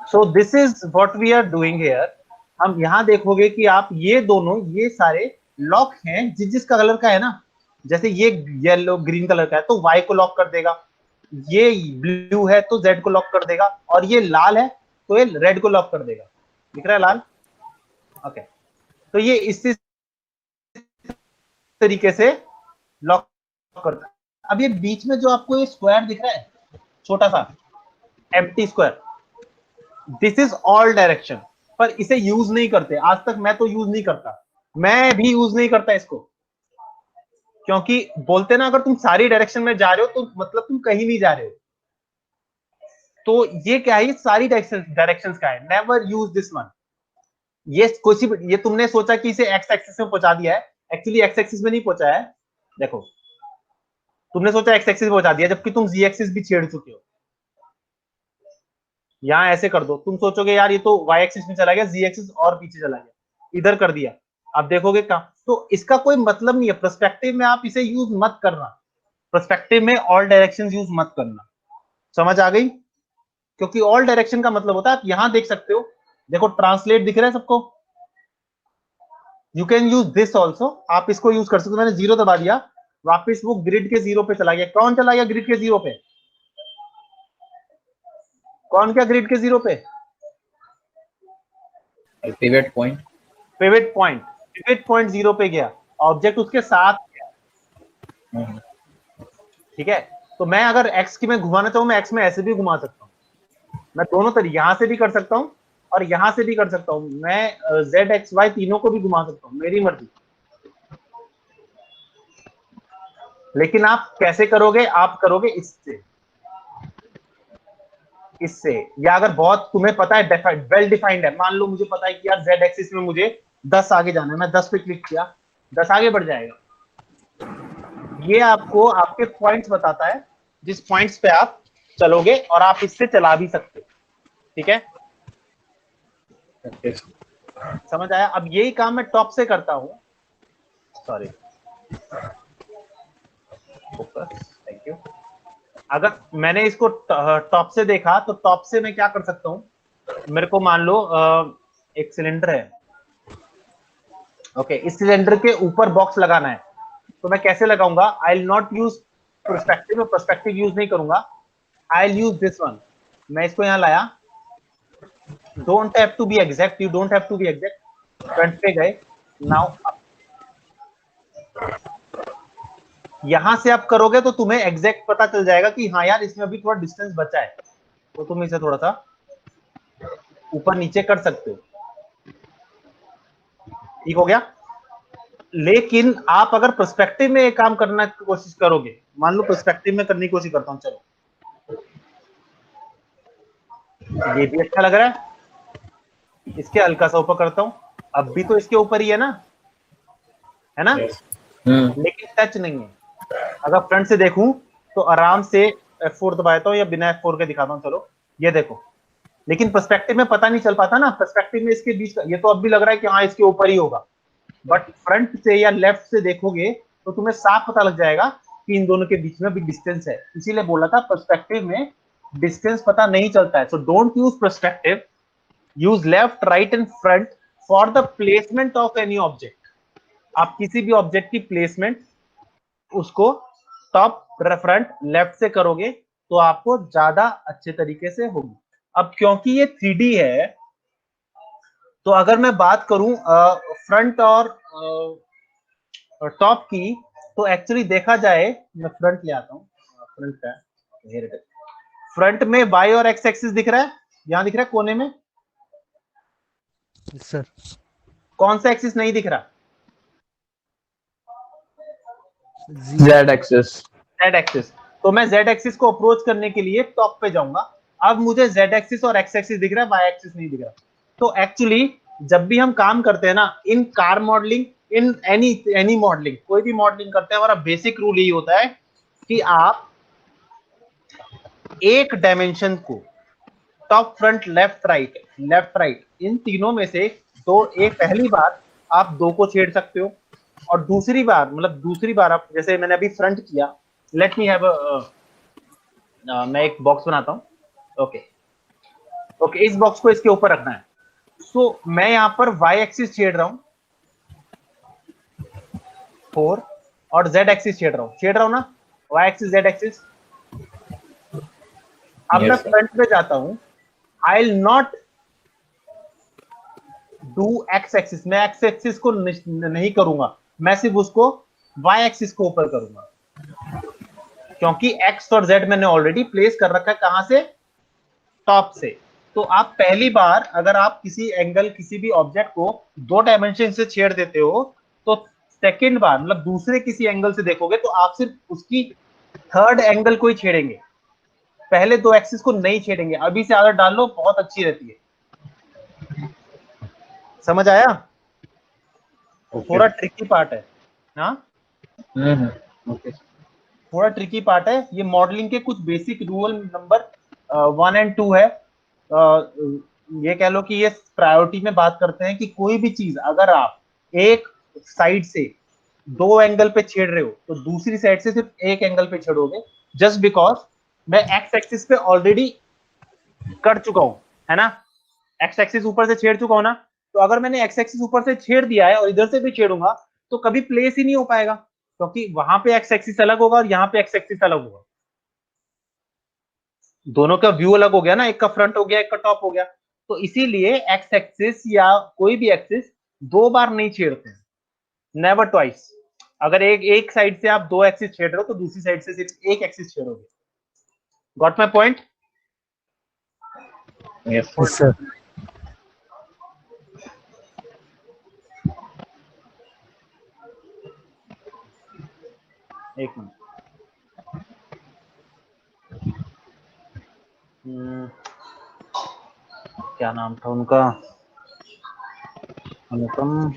So this is what we are doing here. हम यहां देखोगे कि आप ये दोनों, ये सारे लॉक हैं, जिसका कलर का है ना, जैसे ये येलो ग्रीन कलर का है तो y को लॉक कर देगा, ये ब्लू है तो z को लॉक कर देगा, और ये लाल है तो ये रेड को लॉक कर देगा। दिख रहा है लाल? ओके तो ये इस तरीके से लॉक करता है। अब ये बीच में जो आपको ये स्क्वायर दिख रहा है, छोटा सा empty square, this is all direction, पर इसे यूज नहीं करते आज तक। मैं तो यूज नहीं करता, मैं भी यूज नहीं करता इसको, क्योंकि बोलते ना अगर तुम सारी डायरेक्शन में जा रहे हो तो मतलब तुम कहीं नहीं जा रहे हो। तो ये क्या है, ये सारी डायरेक्शंस का है। Never use this one. ये कुछ ये तुमने सोचा कि इसे एक्स एक्सिस में पहुंचा दिया है, एक्चुअली एक्स एक्सिस में नहीं पहुंचाया है। देखो तुमने सोचा एक्स एक्सिस में पहुंचा दिया, जबकि तुम जी एक्सिस भी छेड़ चुके हो। यहां ऐसे कर दो, तुम सोचोगे यार ये तो वाई एक्सिस में चला गया, जी एक्सिस और पीछे चला गया, इधर कर दिया, आप देखोगे क्या, तो इसका कोई मतलब नहीं है। पर्सपेक्टिव में आप इसे यूज मत करना, पर्सपेक्टिव में ऑल डायरेक्शंस यूज मत करना। समझ आ गई? क्योंकि ऑल डायरेक्शन का मतलब होता है, आप यहां देख सकते हो, देखो ट्रांसलेट दिख रहा है सबको, you can use this also, आप इसको यूज कर सकते हो। मैंने 0 दबा दिया, वापस वो ग्रिड के 0 पे चला गया। कौन चला गया ग्रिड के 0 पे? कौन क्या ग्रिड के 0 पे? Pivot point. Pivot point, pivot point 0 पे गया, ऑब्जेक्ट उसके साथ गया। ठीक है, तो मैं अगर एक्स की मैं घुमाना चाहूं, मैं एक्स में ऐसे भी घुमा सकता हूं, मैं दोनों तरीके, यहां से भी कर सकता हूं और यहां से भी कर सकता हूं, मैं जेड एक्स वाई तीनों को भी घुमा सकता हूं, मेरी मर्जी। लेकिन आप कैसे करोगे? आप करोगे इससे, इससे, या अगर बहुत तुम्हें पता है, वेल डिफाइंड है, मान लो मुझे पता है कि यार जेड एक्सिस में मुझे 10 आगे जाना है, मैं 10 पे क्लिक किया, 10 आगे बढ़ जाएगा। ये आपको आपके पॉइंट्स बताता है, जिस पॉइंट्स पे आप चलोगे, और आप इससे चला भी सकते हो। ठीक है, समझ आया? अब यही काम मैं टॉप से करता हूं, सॉरी, थैंक यू। अगर मैंने इसको टॉप से देखा, तो टॉप से मैं क्या कर सकता हूं, मेरे को मान लो एक सिलेंडर है, ओके, इस सिलेंडर के ऊपर बॉक्स लगाना है, तो मैं कैसे लगाऊंगा? I will not use perspective, perspective use नहीं करूंगा, I will use this one. मैं इसको यहां लाया, don't have to be exact, you don't have to be exact, front पे गए, नाउ यहां से आप करोगे तो तुम्हें एग्जैक्ट पता चल जाएगा कि हाँ यार इसमें अभी थोड़ा डिस्टेंस बचा है, तो तुम इसे थोड़ा सा ऊपर नीचे कर सकते हो। ठीक हो गया? लेकिन आप अगर पर्सपेक्टिव में एक काम करना की कोशिश करोगे, मान लो पर्सपेक्टिव में करने की कोशिश करता हूं, चलो ये भी अच्छा लग रहा है, इसके हल्का सा ऊपर करता हूं, अब भी तो इसके ऊपर ही है ना, है ना? लेकिन टच नहीं है। अगर फ्रंट से देखूं तो आराम से F4 दबाता हूं या बिना F4 के दिखाता हूं, चलो ये देखो। लेकिन पर्सपेक्टिव में पता नहीं चल पाता ना, पर्सपेक्टिव में इसके बीच का, ये तो अब भी लग रहा है कि हाँ इसके ऊपर ही होगा, बट फ्रंट से या लेफ्ट से देखोगे तो तुम्हें साफ पता लग जाएगा कि इन दोनों के बीच में भी डिस्टेंस है। इसीलिए बोला था पर्सपेक्टिव में डिस्टेंस पता नहीं चलता है। So don't use perspective, use left, right and front for the placement of any object. आप किसी भी ऑब्जेक्ट की प्लेसमेंट उसको टॉप, फ्रंट, लेफ्ट से करोगे तो आपको ज्यादा अच्छे तरीके से होगी। अब क्योंकि ये 3D है, तो अगर मैं बात करूं फ्रंट और टॉप की, तो एक्चुअली देखा जाए, मैं फ्रंट ले आता हूं, फ्रंट का फ्रंट में वाई और एक्स एक्सिस दिख रहा है, यहां दिख रहा है कोने में, सर कौन सा एक्सिस नहीं दिख रहा? Z axis. Z axis. तो मैं जेड एक्सिस को अप्रोच करने के लिए टॉप पे जाऊंगा, अब मुझे जेड एक्सिस और एक्स एक्सिस दिख रहा है, वाई एक्सिस नहीं दिख रहा। तो एक्चुअली जब भी हम काम करते हैं ना, इन car modelling, in any modelling, कोई भी मॉडलिंग करते हैं, हमारा बेसिक रूल यही होता है कि आप एक डायमेंशन को टॉप, फ्रंट, लेफ्ट, राइट, इन तीनों में से दो, एक पहली बार आप दो को छेड़ सकते हो, और दूसरी बार, मतलब दूसरी बार आप, जैसे मैंने अभी फ्रंट किया, लेट मी हैव मैं एक बॉक्स बनाता हूं, ओके ओके, इस बॉक्स को इसके ऊपर रखना है। सो मैं यहां पर वाई एक्सिस छेड़ रहा हूं 4, और जेड एक्सिस छेड़ रहा हूं ना, वाई एक्सिस, जेड एक्सिस। अब मैं फ्रंट पे जाता हूं, आई will not do x axis, मैं एक्स एक्सिस को नहीं करूंगा, मैं सिर्फ उसको वाई एक्सिस को ऊपर करूंगा, क्योंकि एक्स और जेड मैंने ऑलरेडी प्लेस कर रखा है, कहां से? टॉप से। तो आप पहली बार अगर आप किसी एंगल, किसी भी ऑब्जेक्ट को 2 डायमेंशन से छेड़ देते हो, तो सेकंड बार, मतलब दूसरे किसी एंगल से देखोगे तो आप सिर्फ उसकी थर्ड एंगल को ही छेड़ेंगे, पहले 2 एक्सिस को नहीं छेड़ेंगे। अभी से आदत डाल लो, बहुत अच्छी रहती है। समझ आया? थोड़ा ट्रिकी पार्ट है, हाँ थोड़ा ट्रिकी पार्ट है। ये मॉडलिंग के कुछ बेसिक रूल नंबर 1 एंड 2 है। ये कह लो कि ये प्रायोरिटी में बात करते हैं कि कोई भी चीज अगर आप एक साइड से दो एंगल पे छेड़ रहे हो तो दूसरी साइड से सिर्फ एक एंगल पे छेड़ोगे, जस्ट बिकॉज मैं एक्स एक्सिस पे ऑलरेडी कर चुका हूं, है ना, एक्स एक्सिस ऊपर से छेड़ चुका हूं ना, तो अगर मैंने एक्स एक्सिस ऊपर से छेड़ दिया है और इधर से भी छेड़ूंगा तो कभी प्लेस ही नहीं हो पाएगा, क्योंकि वहां पे एक्स एक्सिस अलग होगा और यहाँ पे एक्स एक्सिस अलग होगा, दोनों का व्यू अलग हो गया ना, एक का फ्रंट हो गया एक का टॉप हो गया। तो इसीलिए एक्स एक्सिस या कोई भी एक्सिस दो बार नहीं छेड़ते हैं, नेवर ट्वाइस। अगर एक साइड से आप दो एक्सिस छेड़ रहे हो तो दूसरी साइड से सिर्फ एक एक्सिस छेड़ोगे। Got my point? Yes. Yes, sir. एक मिनट। क्या नाम था उनका? अनुपम,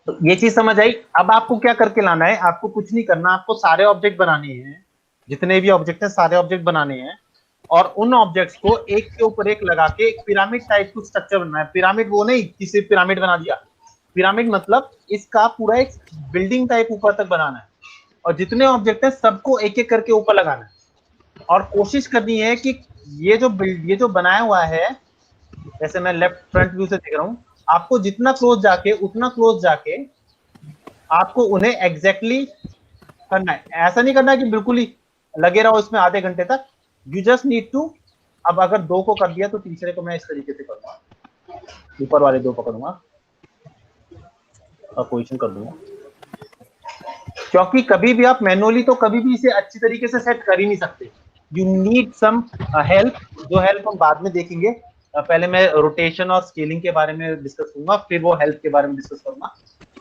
तो ये चीज समझ आई। अब आपको क्या करके लाना है, आपको कुछ नहीं करना, आपको सारे ऑब्जेक्ट बनाने हैं, जितने भी ऑब्जेक्ट हैं सारे ऑब्जेक्ट बनाने हैं, और उन ऑब्जेक्ट्स को एक के ऊपर एक लगा के एक पिरामिड टाइप कुछ स्ट्रक्चर बनना है। पिरामिड वो नहीं कि सिर्फ पिरामिड बना दिया, पिरामिड मतलब इसका पूरा एक बिल्डिंग टाइप ऊपर तक बनाना है, और जितने ऑब्जेक्ट हैं सबको एक एक करके ऊपर लगाना है, और कोशिश करनी है कि ये जो बनाया हुआ है, जैसे मैं लेफ्ट फ्रंट व्यू से देख रहा हूं, आपको जितना क्लोज जाके उतना क्लोज जाके आपको उन्हें एग्जैक्टली करना है। ऐसा नहीं करना है कि बिल्कुल ही लगे रहो इसमें आधे घंटे तक, यू जस्ट नीड टू। अब अगर दो को कर दिया तो तीसरे को मैं इस तरीके से करूंगा, ऊपर वाले दो पकड़ूंगा और पोजीशन कर दूंगा, क्योंकि कभी भी आप मैनुअली तो कभी भी इसे अच्छी तरीके से सेट कर ही नहीं सकते, यू नीड सम हेल्प, जो हेल्प हम बाद में देखेंगे। पहले मैं रोटेशन और स्केलिंग के बारे में डिस्कस करूंगा, फिर वो हेल्प के बारे में डिस्कस करूंगा।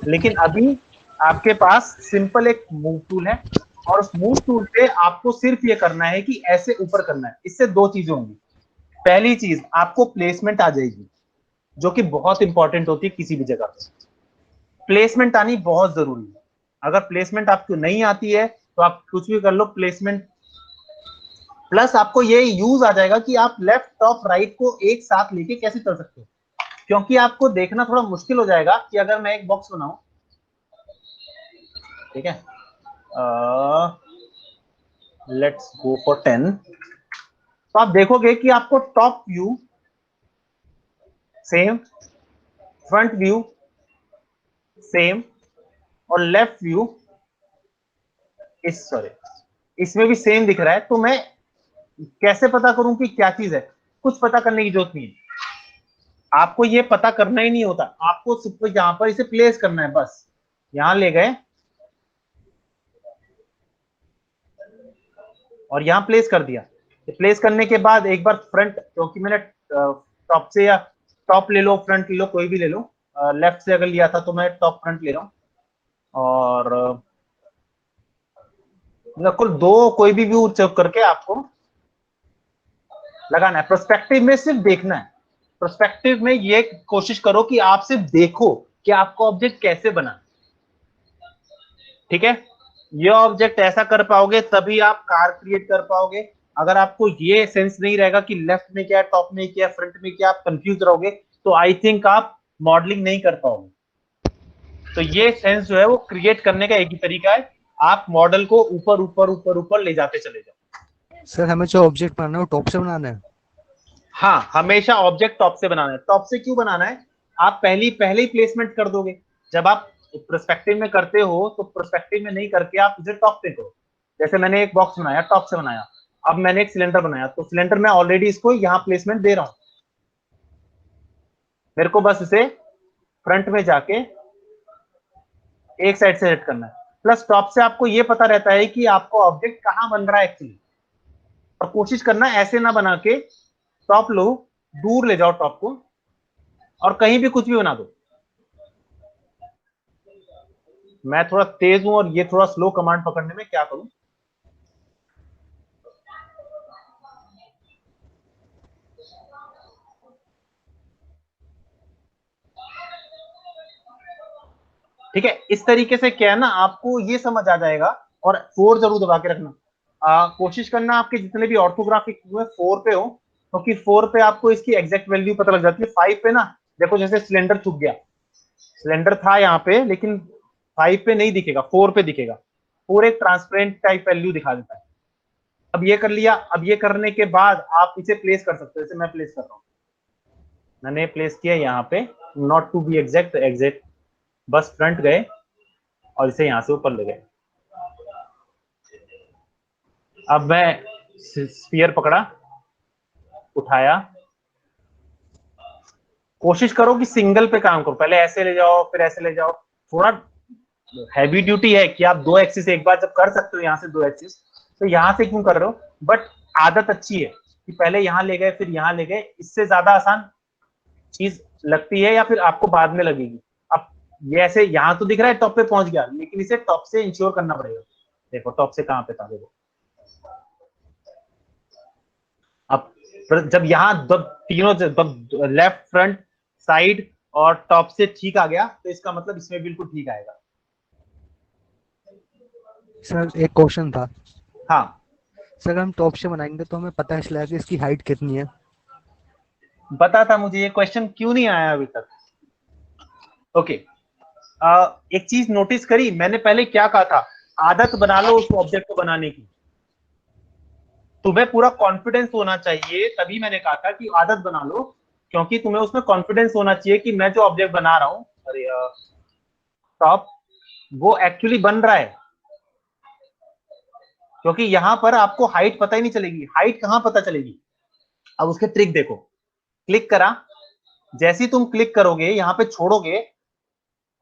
लेकिन अभी आपके पास सिंपल एक मूव टूल है, और उस मूव टूल पे आपको सिर्फ ये करना है कि ऐसे ऊपर करना है। इससे दो चीजें होंगी। पहली चीज, आपको प्लेसमेंट आ जाएगी, जो कि बहुत इंपॉर्टेंट होती है किसी भी जगह पे। प्लेसमेंट आनी बहुत जरूरी है। अगर प्लेसमेंट आपको नहीं आती है तो आप कुछ भी कर लो, प्लेसमेंट प्लस आपको ये यूज आ जाएगा कि आप लेफ्ट टॉप राइट को एक साथ लेके कैसे चल सकते हो, क्योंकि आपको देखना थोड़ा मुश्किल हो जाएगा कि अगर मैं एक बॉक्स बनाऊं, ठीक है, लेट्स गो फॉर 10, तो आप देखोगे कि आपको top view same, front view same, और लेफ्ट व्यू इसमें भी सेम दिख रहा है। तो मैं कैसे पता करूं कि क्या चीज है? कुछ पता करने की जरूरत नहीं है, आपको ये पता करना ही नहीं होता, आपको सिर्फ यहां पर इसे प्लेस करना है, बस यहां ले गए और यहां प्लेस कर दिया। प्लेस करने के बाद एक बार फ्रंट, क्योंकि मैंने टॉप से, या टॉप ले लो फ्रंट ले लो, कोई भी ले लो, लेफ्ट से अगर लिया था तो मैं टॉप फ्रंट ले रहा हूं, और कुल दो कोई भी व्यू चेक करके आपको लगाना है। पर्सपेक्टिव में सिर्फ देखना है, पर्सपेक्टिव में ये कोशिश करो कि आप सिर्फ देखो कि आपका ऑब्जेक्ट कैसे बना, ठीक है। ये ऑब्जेक्ट ऐसा कर पाओगे तभी आप कार क्रिएट कर पाओगे। अगर आपको ये सेंस नहीं रहेगा कि लेफ्ट में क्या है, टॉप में क्या है, फ्रंट में क्या, आप कंफ्यूज रहोगे, तो आई थिंक आप मॉडलिंग नहीं कर पाओगे। तो ये सेंस जो है वो क्रिएट करने का एक ही तरीका है, आप मॉडल को ऊपर ऊपर ऊपर ऊपर ले जाते चले जाओ। सर हमें जो ऑब्जेक्ट बनाना है वो टॉप से बनाना है? हाँ, हमेशा ऑब्जेक्ट टॉप से बनाना है। टॉप से क्यों बनाना है? आप पहले ही प्लेसमेंट कर दोगे। जब आप पर्सपेक्टिव में करते हो तो पर्सपेक्टिव में नहीं करके आप इसे टॉप पे करो। जैसे मैंने एक बॉक्स बनाया, टॉप से बनाया, अब मैंने एक सिलेंडर बनाया, तो सिलेंडर में ऑलरेडी इसको यहाँ प्लेसमेंट दे रहा हूं, मेरे को बस इसे फ्रंट में जाके एक साइड से सेट करना है। प्लस टॉप से आपको ये पता रहता है कि आपको ऑब्जेक्ट कहां बन रहा है एक्चुअली, और कोशिश करना ऐसे ना बना के, टॉप लो, दूर ले जाओ टॉप को, और कहीं भी कुछ भी बना दो, मैं थोड़ा तेज हूं और ये थोड़ा स्लो कमांड पकड़ने में, क्या करूं? ठीक है, इस तरीके से क्या है ना, आपको ये समझ आ जाएगा। और 4 जरूर दबा के रखना। कोशिश करना आपके जितने भी ऑर्थोग्राफिक हुए 4 पे हो, क्योंकि 4 पे आपको इसकी एग्जैक्ट वैल्यू पता लग जाती है। 5 पे ना, देखो जैसे सिलेंडर छुप गया, सिलेंडर था यहाँ पे लेकिन 5 पे नहीं दिखेगा, 4 पे दिखेगा। 4 एक ट्रांसपेरेंट टाइप वैल्यू दिखा देता है। अब ये कर लिया, अब ये करने के बाद आप इसे प्लेस कर सकते हो, जैसे मैं प्लेस कर रहा हूँ। मैंने प्लेस किया यहाँ पे, not to be exact, exact बस फ्रंट गए और इसे यहां से ऊपर ले गए। अब मैं स्फीयर पकड़ा, उठाया, कोशिश करो कि सिंगल पे काम करो, पहले ऐसे ले जाओ फिर ऐसे ले जाओ। थोड़ा हैवी ड्यूटी है कि आप 2 एक्सिस एक बार जब कर सकते हो, यहां से 2 एक्सिस, तो यहां से क्यों कर रहे हो? बट आदत अच्छी है कि पहले यहां ले गए फिर यहां ले गए, इससे ज्यादा आसान चीज लगती है या फिर आपको बाद में लगेगी। अब ये ऐसे यहां तो दिख रहा है टॉप पे पहुंच गया, लेकिन इसे टॉप से इंश्योर करना पड़ेगा। देखो टॉप से कहां पे था, देखो अब जब यहां तीनों लेफ्ट फ्रंट साइड और टॉप से ठीक आ गया, तो इसका मतलब इसमें बिल्कुल ठीक आएगा। सर एक क्वेश्चन था। हाँ, सर हम टॉप से बनाएंगे तो हमें पता चलेगा कि इसकी हाइट कितनी है। पता था मुझे, ये क्वेश्चन क्यों नहीं आया अभी तक? ओके, एक चीज नोटिस करी मैंने, पहले क्या कहा था? आदत बना लो उस ऑब्जेक्ट को बनाने की। तुम्हें पूरा कॉन्फिडेंस होना चाहिए, तभी मैंने कहा था कि आदत बना लो, क्योंकि तुम्हें उसमें कॉन्फिडेंस होना चाहिए कि मैं जो ऑब्जेक्ट बना रहा हूं, अरे टॉप, वो एक्चुअली बन रहा है। क्योंकि यहां पर आपको हाइट पता ही नहीं चलेगी, हाइट कहां पता चलेगी? अब उसके ट्रिक देखो, क्लिक करा, जैसे ही तुम क्लिक करोगे यहां पे छोड़ोगे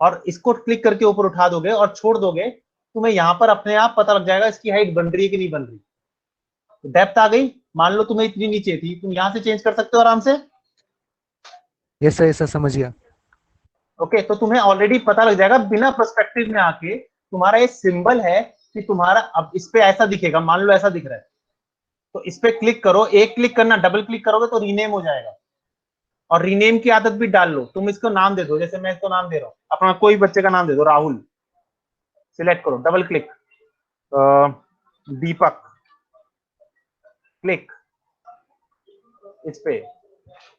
और इसको क्लिक करके ऊपर उठा दोगे और छोड़ दोगे, तुम्हें यहां पर अपने आप पता लग जाएगा इसकी हाइट बन रही है कि नहीं बन रही। डेप्थ आ गई, मान लो तुम्हें इतनी नीचे थी, तुम यहां से चेंज कर सकते हो आराम से। यस सर समझ गया। ओके, तो तुम्हें ऑलरेडी पता लग जाएगा बिना पर्सपेक्टिव में आके, तुम्हारा ये सिंबल है कि तुम्हारा, अब इस पे ऐसा दिखेगा, मान लो ऐसा दिख रहा है, तो इस पे क्लिक करो, एक क्लिक करना, डबल क्लिक करोगे तो रीनेम हो जाएगा। और रीनेम की आदत भी डाल लो, तुम इसको नाम दे दो, जैसे मैं इसको नाम दे रहा हूं, अपना कोई बच्चे का नाम दे दो, राहुल। सिलेक्ट करो, डबल क्लिक, दीपक, क्लिक, इस पे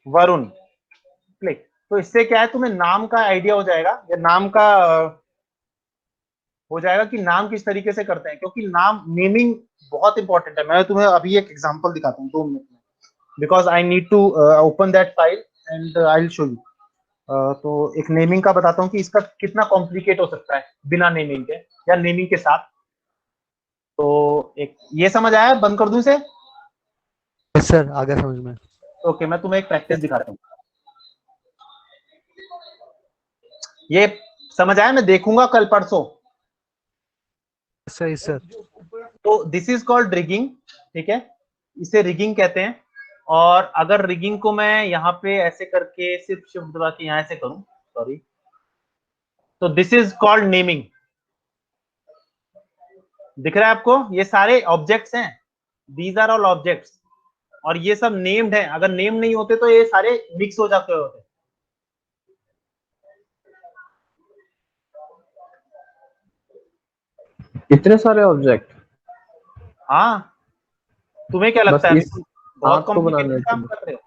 वरुण, क्लिक। तो इससे क्या है, तुम्हें नाम का आइडिया हो जाएगा, या नाम का हो जाएगा कि नाम किस तरीके से करते हैं, क्योंकि नाम, नेमिंग बहुत इंपॉर्टेंट है। मैं तुम्हें अभी एक एग्जांपल दिखाता हूँ 2 मिनट में, because I need to open that file and I will show you. तो एक नेमिंग का बताता हूँ कि इसका कितना कॉम्प्लिकेट हो सकता है बिना नेमिंग के या नेमिंग के साथ। तो एक ये समझ आया, बंद कर दूं इसे? यस सर आ गया समझ में। ओके, मैं तुम्हें एक प्रैक्टिस दिखाता हूँ। ये समझ आया? मैं देखूंगा कल परसों। सही सर। तो दिस इज कॉल्ड रिगिंग, ठीक है, इसे रिगिंग कहते हैं। और अगर रिगिंग को मैं यहाँ पे ऐसे करके सिर्फ शिफ्ट दबा के यहाँ ऐसे करूं, सॉरी, तो दिस इज कॉल्ड नेमिंग। दिख रहा है आपको? ये सारे ऑब्जेक्ट्स हैं, दीज आर ऑल ऑब्जेक्ट्स, और ये सब नेम्ड है। अगर नेम नहीं होते तो ये सारे मिक्स हो जाते होते। इतने सारे ऑब्जेक्ट? हाँ, तुम्हें क्या बस लगता है इस बहुत हाथ को बनाने कॉम्प्लिकेटेड के काम लिए? कर रहे हो?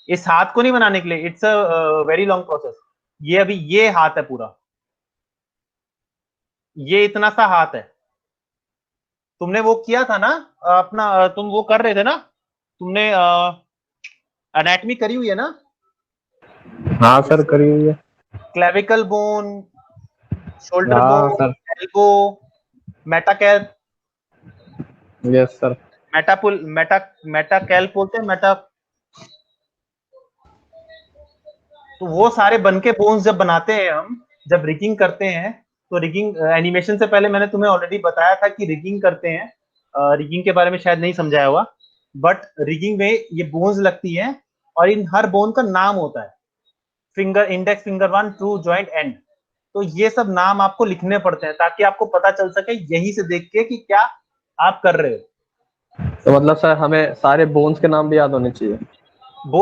इस हाथ को नहीं बनाने के लिए, it's a very long process. ये अभी ये हाथ है पूरा, ये इतना सा हाथ है। तुमने वो किया था ना अपना, तुम वो कर रहे थे ना, तुमने एनाटॉमी करी हुई है ना? हाँ सर करी हुई है। क्लेविकल बोन, शोल्डर हाँ bone, sir. Elbow, metacarpal, yes sir. मेटापुल, मेटाकैल बोलते हैं, मेटा। तो वो सारे बन के बोन्स जब बनाते हैं हम, जब रिगिंग करते हैं, तो रिगिंग एनिमेशन से पहले मैंने तुम्हें ऑलरेडी बताया था कि रिगिंग करते हैं। रिगिंग के बारे में शायद नहीं समझाया हुआ, बट रिगिंग में ये बोन्स लगती हैं और इन हर बोन का नाम होता है। Finger, index finger 1, true, joint, and. तो ये सब नाम आपको लिखने पड़ते हैं ताकि आपको पता चल सके यहीं से देख के कि क्या आप कर रहे हो। तो मतलब सर हमें सारे बोन्स के नाम भी याद होने चाहिए?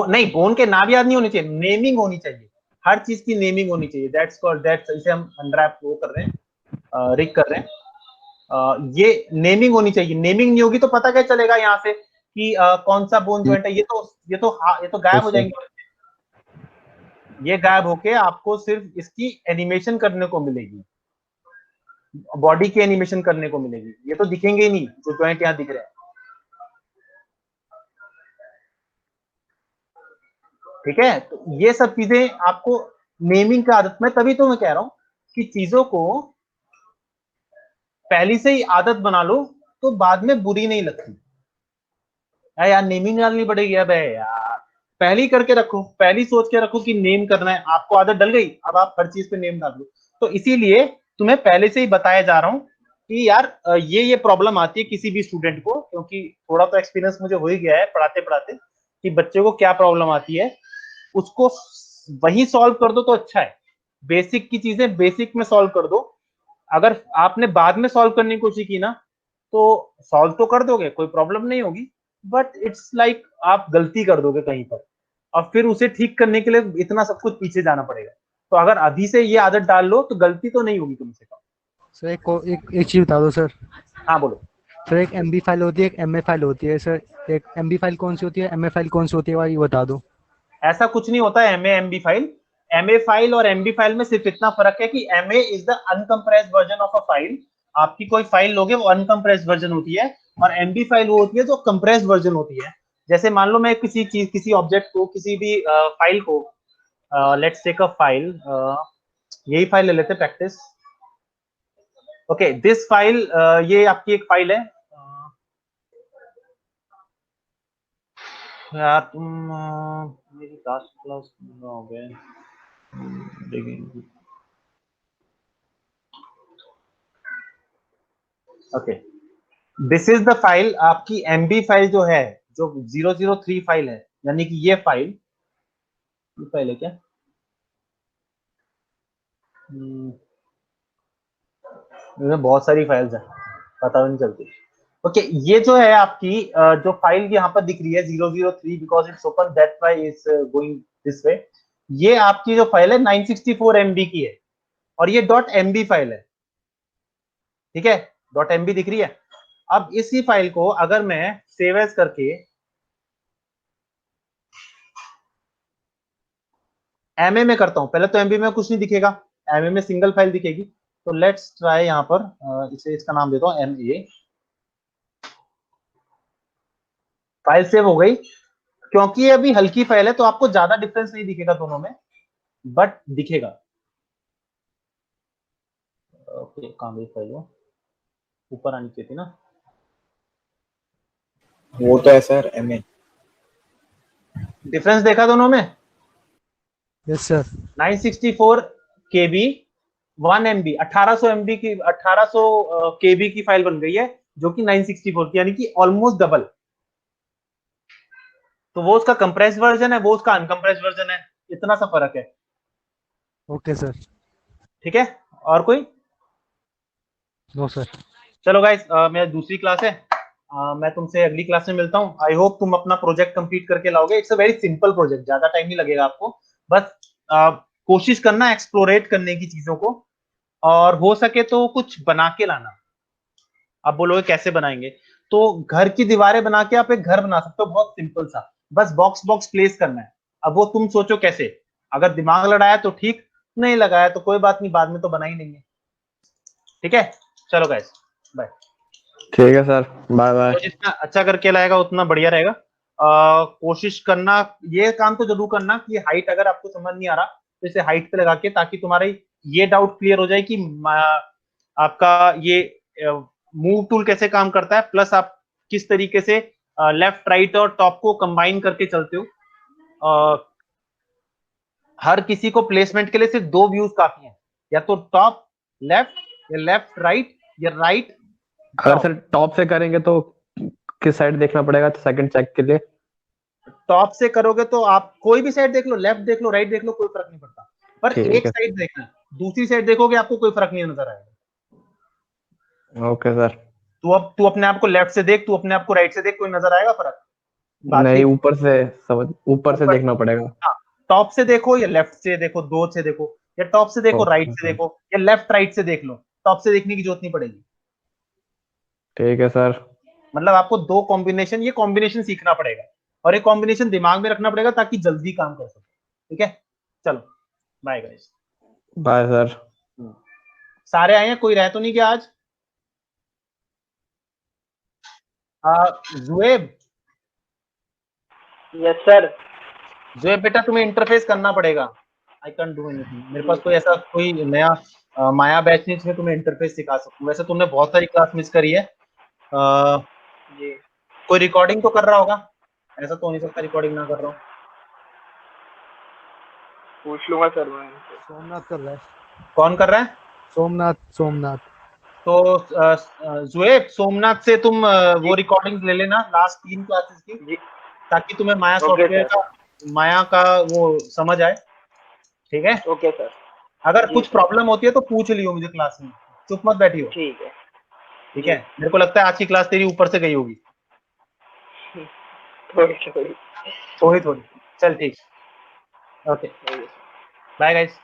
नहीं, बोन के नाम याद नहीं होने चाहिए, नेमिंग होनी चाहिए, हर चीज की नेमिंग होनी चाहिए। दैट्स कॉल्ड, दैट्स, इसे हम अनरैप वो कर रहे हैं, रिग कर रहे हैं। ये नेमिंग होनी चाहिए, नेमिंग नहीं होगी तो पता क्या चलेगा यहाँ से कि कौन सा बोन जॉइंट है। ये तो गायब हो जाएंगे, ये गायब होके आपको सिर्फ इसकी एनिमेशन करने को मिलेगी, बॉडी की एनिमेशन करने को मिलेगी, ये तो दिखेंगे ही नहीं जो जॉइंट यहाँ दिख रहे हैं। ठीक है, तो ये सब चीजें आपको नेमिंग की आदत में, तभी तो मैं कह रहा हूं कि चीजों को पहले से ही आदत बना लो तो बाद में बुरी नहीं लगती। यार नेमिंग डालनी पड़ेगी, अब यार पहले ही करके रखो, पहले ही सोच के रखो कि नेम करना है, आपको आदत डल गई, अब आप हर चीज पे नेम डाल दो। तो इसीलिए तुम्हें पहले से ही बताया जा रहा हूं कि यार ये प्रॉब्लम आती है किसी भी स्टूडेंट को, क्योंकि थोड़ा तो एक्सपीरियंस मुझे हो ही गया है पढ़ाते पढ़ाते कि बच्चे को क्या प्रॉब्लम आती है, उसको वही सॉल्व कर दो तो अच्छा है। बेसिक की चीजें बेसिक में सॉल्व कर दो। अगर आपने बाद में सॉल्व करने की कोशिश की ना तो सॉल्व तो कर दोगे, कोई प्रॉब्लम नहीं होगी, बट इट्स लाइक आप गलती कर दोगे कहीं पर और फिर उसे ठीक करने के लिए इतना सब कुछ पीछे जाना पड़ेगा। तो अगर अभी से ये आदत डाल लो तो गलती तो नहीं होगी तुमसे कम। सर एक चीज बता दो सर। हाँ बोलो। सर एक MB फाइल होती है, एक MA फाइल होती है सर। एक MB फाइल कौन सी होती है, MA फाइल कौन सी होती है, ये बता दो। ऐसा कुछ नहीं होता है MA फाइल और MB फाइल में सिर्फ इतना फर्क है कि MA is the uncompressed version of a file. आपकी कोई फाइल लोगे वो अनकंप्रेस्ड वर्जन होती है, और MB फाइल वो होती है जो कंप्रेस्ड वर्जन होती है। जैसे मान लो मैं किसी ऑब्जेक्ट को, किसी भी फाइल को, लेट्स टेक अ फाइल, यही फाइल ले लेते प्रैक्टिस। ओके, दिस फाइल, ये आपकी एक फाइल है। यार तुम मेरी क्लास हो गए देखेंगे। Okay, this is the file, आपकी MB फाइल जो है, जो 003 फाइल है, यानी कि ये फाइल है क्या? इसमें बहुत सारी फाइल्स हैं, पता भी नहीं चलती। ओके, ये जो है आपकी जो फाइल यहाँ पर दिख रही है 003, because it's open, that's why it's going this way. ये आपकी जो फाइल है 964 MB की है, और ये .mb फाइल है। ठीक है, .mb दिख रही है। अब इसी फाइल को अगर मैं सेव एज करके MA में करता हूं, पहले तो MB में कुछ नहीं दिखेगा, MA में सिंगल फाइल दिखेगी। तो लेट्स ट्राई यहाँ पर, इसे इसका नाम देता हूं MA। फाइल सेव हो गई, क्योंकि ये अभी हल्की फाइल है तो आपको ज्यादा डिफरेंस नहीं दिखेगा दोनों में, बट दिखेगा। ओके, कहां गई फाइल? वो ऊपर आनी चाहिए थी ना। वो तो है सर MA। डिफरेंस देखा दोनों में? Yes sir. 964 KB 1 MB 1800 MB की 1800 KB की फाइल बन गई है, जो कि 964 की, यानी कि ऑलमोस्ट डबल। तो वो उसका कंप्रेस वर्जन है, वो उसका अनकंप्रेस वर्जन है, इतना सा फर्क है। Okay sir. ठीक है, और कोई? No sir. चलो गाइस, मेरा दूसरी क्लास है, मैं तुमसे अगली क्लास में मिलता हूँ। आई होप तुम अपना प्रोजेक्ट कंप्लीट करके लाओगे। It's a very simple project, ज्यादा टाइम नहीं लगेगा आपको, बस कोशिश करना एक्सप्लोरेट करने की चीजों को, और हो सके तो कुछ बना के लाना। आप बोलोगे कैसे बनाएंगे, तो घर की दीवारें बना के आप एक घर बना सकते हो, बहुत सिंपल सा, बस बॉक्स बॉक्स प्लेस करना है। अब वो तुम सोचो कैसे, अगर दिमाग लड़ाया तो ठीक, नहीं लगाया तो कोई बात नहीं, बाद में तो बना ही नहीं है। ठीक है, चलो गाइस, बाय। ठीक है सर, बाय बाय। तो जितना अच्छा करके लाएगा उतना बढ़िया रहेगा। कोशिश करना, ये काम तो जरूर करना कि हाइट अगर आपको समझ नहीं आ रहा तो इसे हाइट पे लगा के, ताकि तुम्हारा ये डाउट क्लियर हो जाए कि आपका ये मूव टूल कैसे काम करता है, प्लस आप किस तरीके से लेफ्ट राइट और टॉप को कंबाइन करके चलते हो। हर किसी को प्लेसमेंट के लिए सिर्फ 2 व्यूज काफी हैं, या तो टॉप लेफ्ट, या लेफ्ट राइट, या राइट। अगर सर टॉप से करेंगे तो किस साइड देखना पड़ेगा सेकंड चेक के लिए? टॉप से करोगे तो आप कोई भी साइड देख लो, लेफ्ट देख लो, राइट देख लो, कोई फर्क नहीं पड़ता, पर ठीक एक है। साइड देखना। दूसरी साइड देखोगे आपको कोई फर्क नहीं नजर आएगा। Okay sir. तू अपने आप को लेफ्ट से देख, तू अपने आप को राइट से देख, कोई नजर आएगा फर्क? बात नहीं, ठीक। ऊपर से समझ, ऊपर से ऊपर देखना पड़ेगा। हाँ, टॉप से देखो या लेफ्ट से देखो, दो से देखो, या टॉप से देखो ओके राइट से सर। देखो, या लेफ्ट राइट से देख लो। टॉप से देखने की जरूरत नहीं पड़ेगी। ठीक है सर। मतलब आपको दो कॉम्बिनेशन, ये कॉम्बिनेशन सीखना पड़ेगा और ये कॉम्बिनेशन दिमाग में रखना पड़ेगा ताकि जल्दी काम कर सको। ठीक है, चलो बाय गाइस। Bye sir. सारे आए हैं, कोई रह तो नहीं गया आज? जुएब, यस सर। जुएब बेटा तुम्हें इंटरफेस करना पड़ेगा। आई कैन डू एनीथिंग, मेरे पास कोई ऐसा कोई नया माया बैच नहीं जिसमें तुम्हें इंटरफेस सिखा सकूं। वैसे तुमने बहुत सारी क्लास मिस करी है। जी कोई रिकॉर्डिंग तो कर रहा होगा, ऐसा तो नहीं सकता रिकॉर्डिंग ना कर रहा हूँ। पूछ लूंगा सर मैं उनसे। सोमनाथ कर रहा है। कौन कर रहा है? सोमनाथ। तो जुएब, सोमनाथ से तुम वो रिकॉर्डिंग्स ले लेना लास्ट 3 क्लासेस की, जी ताकि तुम्हें माया ओके सॉफ्टवेयर सर। का, माया का वो समझ आए। ठीक है, ओके सर। अगर जी कुछ सर। प्रॉब्लम होती है तो पूछ लियो मुझे क्लास में, चुप मत बैठी हो। ठीक है। ठीक जी है, मेरे को लगता है आज की क्लास तेरी ऊपर से गई होगी थोड़ी थोड़ी। थोड़ी थोड़ी। चल ठीक, ओके, ओके। Bye guys.